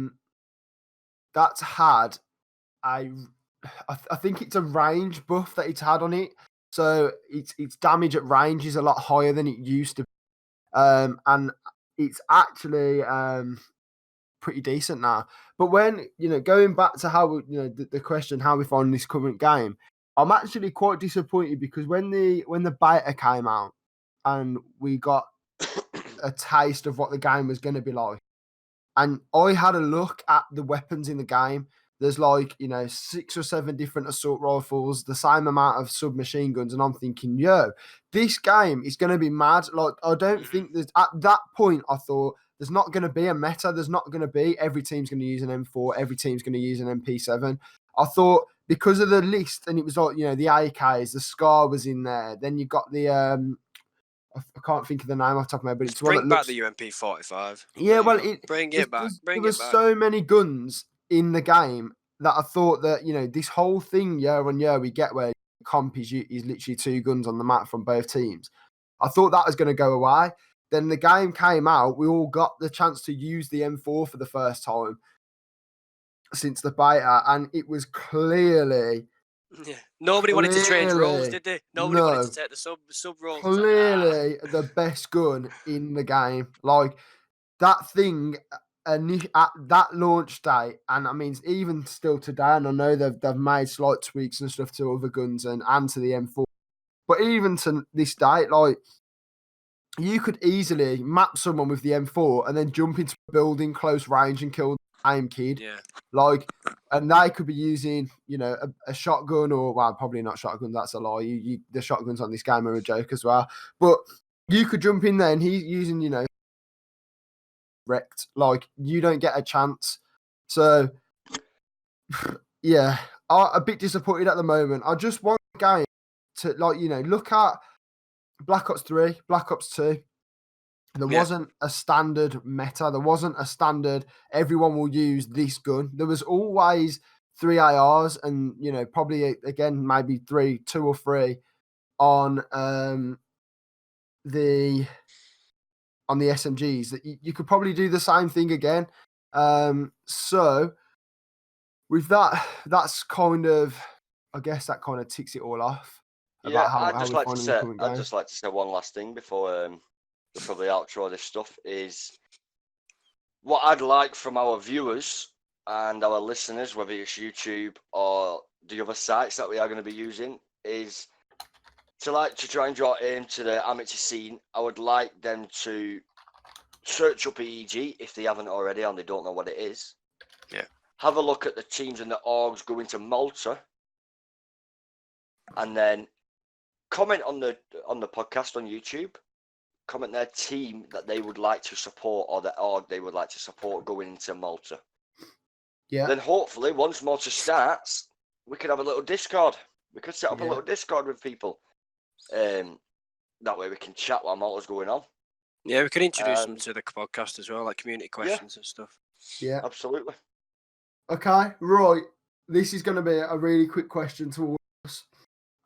think it's a range buff that it's had on it. So its damage at range is a lot higher than it used to be. And it's actually pretty decent now. But when, going back to how, the question, how we find this current game, I'm actually quite disappointed because when the beta came out and we got a taste of what the game was going to be like, and I had a look at the weapons in the game. There's 6 or 7 different assault rifles, the same amount of submachine guns, and I'm thinking, this game is going to be mad. Like, I don't think there's at that point. I thought there's not going to be a meta. There's not going to be every team's going to use an M4, every team's going to use an MP7. I thought because of the list, and it was like the AKs, the Scar was in there. Then you got the I can't think of the name off the top of my head, but it's one that Bring back looks... the UMP45. Yeah, well, bring it back. There was so many guns in the game that I thought that this whole thing year on year we get where comp is literally 2 guns on the map from both teams. I thought that was going to go away. Then the game came out. We all got the chance to use the M4 for the first time since the beta, and it was clearly... Yeah. Nobody wanted to change roles, did they? Nobody wanted to take the sub roles. Clearly the best gun in the game. Like, that thing at that launch day, and I mean, even still today, and I know they've made slight tweaks and stuff to other guns and to the M4, but even to this day, like, you could easily map someone with the M4 and then jump into a building close range and kill the same kid. Yeah. Like, and they could be using, a shotgun, or, well, probably not shotgun. That's a lie. The shotguns on this game are a joke as well. But you could jump in there and he's using, wrecked. Like, you don't get a chance. So, yeah, I'm a bit disappointed at the moment. I just want the game to, look at Black Ops 3, Black Ops 2. There wasn't a standard meta. There wasn't a standard, everyone will use this gun. There was always 3 ARs and, probably, again, maybe 2 or 3 on the SMGs. That you could probably do the same thing again. So with that, that's kind of, I guess that kind of ticks it all off. I'd just like to say one last thing before we'll probably outro this stuff, is what I'd like from our viewers and our listeners, whether it's YouTube or the other sites that we are going to be using, is to try and draw aim to the amateur scene. I would like them to search up EEG if they haven't already and they don't know what it is. Yeah. Have a look at the teams and the orgs going to Malta, and then comment on the podcast on YouTube. Comment their team that they would like to support, or the org they would like to support going into Malta. Yeah. Then hopefully once Malta starts, we could have a little Discord. We could set up a little Discord with people. That way we can chat while Malta's going on. Yeah, we can introduce them to the podcast as well, like community questions and stuff. Yeah, absolutely. Okay, right. This is going to be a really quick question to us,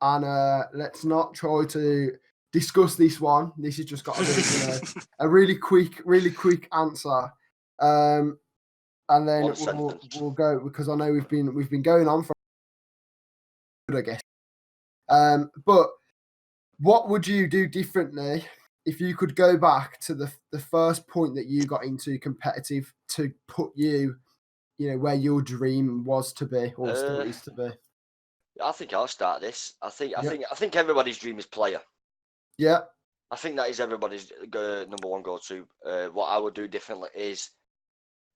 and let's not try to discuss this one. This has just got to be a really quick answer, and then we'll go, because I know we've been going on for, I guess. But what would you do differently if you could go back to the first point that you got into competitive to put you, where your dream was to be, or still is to be? I think I'll start this. I think everybody's dream is player. Yeah. I think that is everybody's number one go-to. What I would do differently is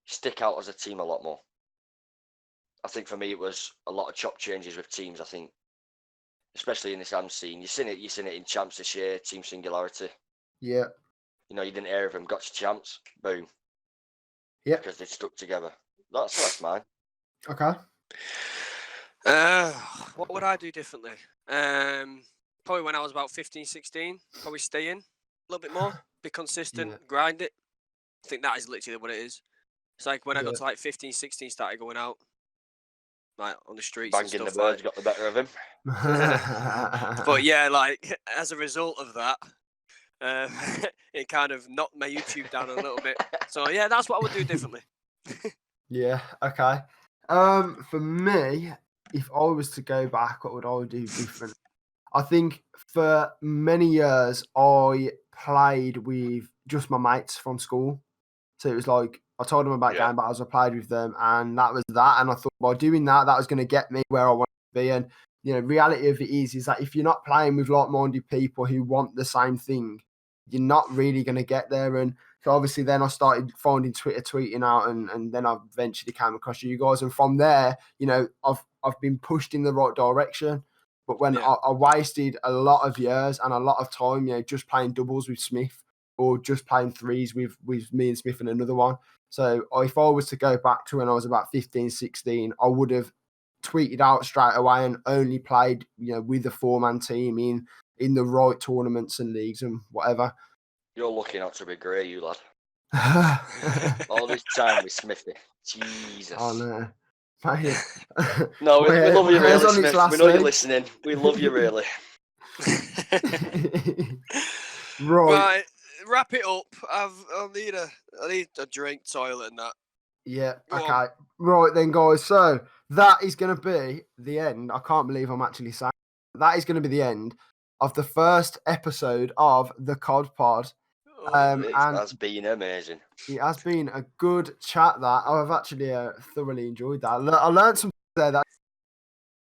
stick out as a team a lot more. I think for me it was a lot of chop changes with teams. I think, especially in this AM scene, you've seen it in champs this year, team singularity. Yeah. you didn't hear of them, got your chance, boom. Yeah. Because they stuck together. That's mine. Okay. What would I do differently? Probably when I was about 15, 16, probably stay in a little bit more, be consistent, grind it. I think that is literally what it is. It's like when I got to like 15, 16, started going out, like on the streets Banging and stuff. the birds got the better of him. But yeah, like as a result of that, it kind of knocked my YouTube down a little bit. So yeah, that's what I would do differently. Yeah. Okay. For me, if I was to go back, what would I do different? I think for many years I played with just my mates from school. So it was like I told them about game battles, I played with them, and that was that. And I thought by doing that, that was going to get me where I wanted to be. And reality of it is that if you're not playing with like-minded people who want the same thing, you're not really going to get there. And so obviously then I started finding Twitter tweeting out, and then I eventually came across you guys. And from there, I've been pushed in the right direction. But when I wasted a lot of years and a lot of time, just playing doubles with Smith or just playing threes with me and Smith and another one. So if I was to go back to when I was about 15, 16, I would have tweeted out straight away and only played, with a 4-man team in the right tournaments and leagues and whatever. You're lucky not to be grey, you lad. All this time with Smithy. Jesus. Oh, no. Mate. No, we love you really, Smith. We know you're listening. listening. We love you really. Right, wrap it up. I need a drink, toilet, and that. Yeah. Go okay. on. Right then, guys. So that is going to be the end. I can't believe I'm actually saying that is going to be the end of the first episode of the Cod Pod. It has been amazing. It has been a good chat. That I've actually thoroughly enjoyed that. I learned something there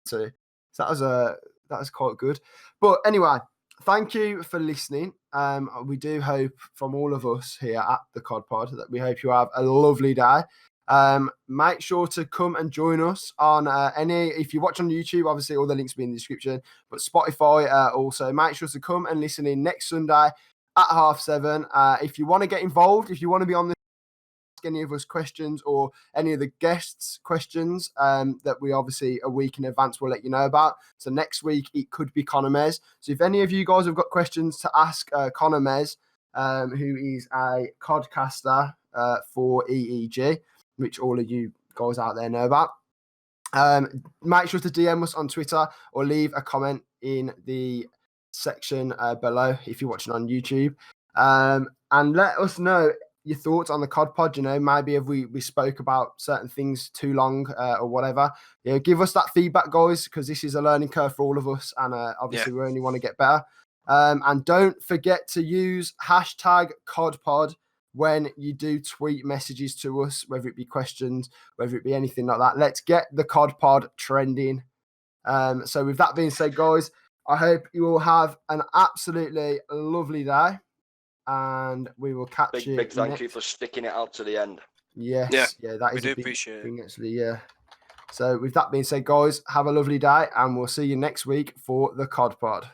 so that was quite good. But anyway, thank you for listening. We do hope from all of us here at the Cod Pod that we hope you have a lovely day. Make sure to come and join us on if you watch on YouTube, obviously all the links will be in the description, but Spotify also. Make sure to come and listen in next Sunday at 7:30. If you want to get involved, if you want to be on the any of us questions or any of the guests questions that we obviously a week in advance will let you know about. So next week it could be Connor Mez. So if any of you guys have got questions to ask Connor Mez, who is a codcaster for EEG, which all of you guys out there know about, make sure to DM us on Twitter or leave a comment in the section below if you're watching on YouTube, and let us know your thoughts on the Cod Pod. Maybe if we spoke about certain things too long or whatever, give us that feedback, guys, because this is a learning curve for all of us, and obviously we only want to get better. And don't forget to use hashtag CodPod when you do tweet messages to us, whether it be questions, whether it be anything like that. Let's get the Cod Pod trending. So with that being said, guys, I hope you all have an absolutely lovely day, and we will catch you. Big thank you for sticking it out to the end. Yes, yeah, that is we a do big appreciate thing, actually. Yeah. So with that being said, guys, have a lovely day, and we'll see you next week for the Cod Pod.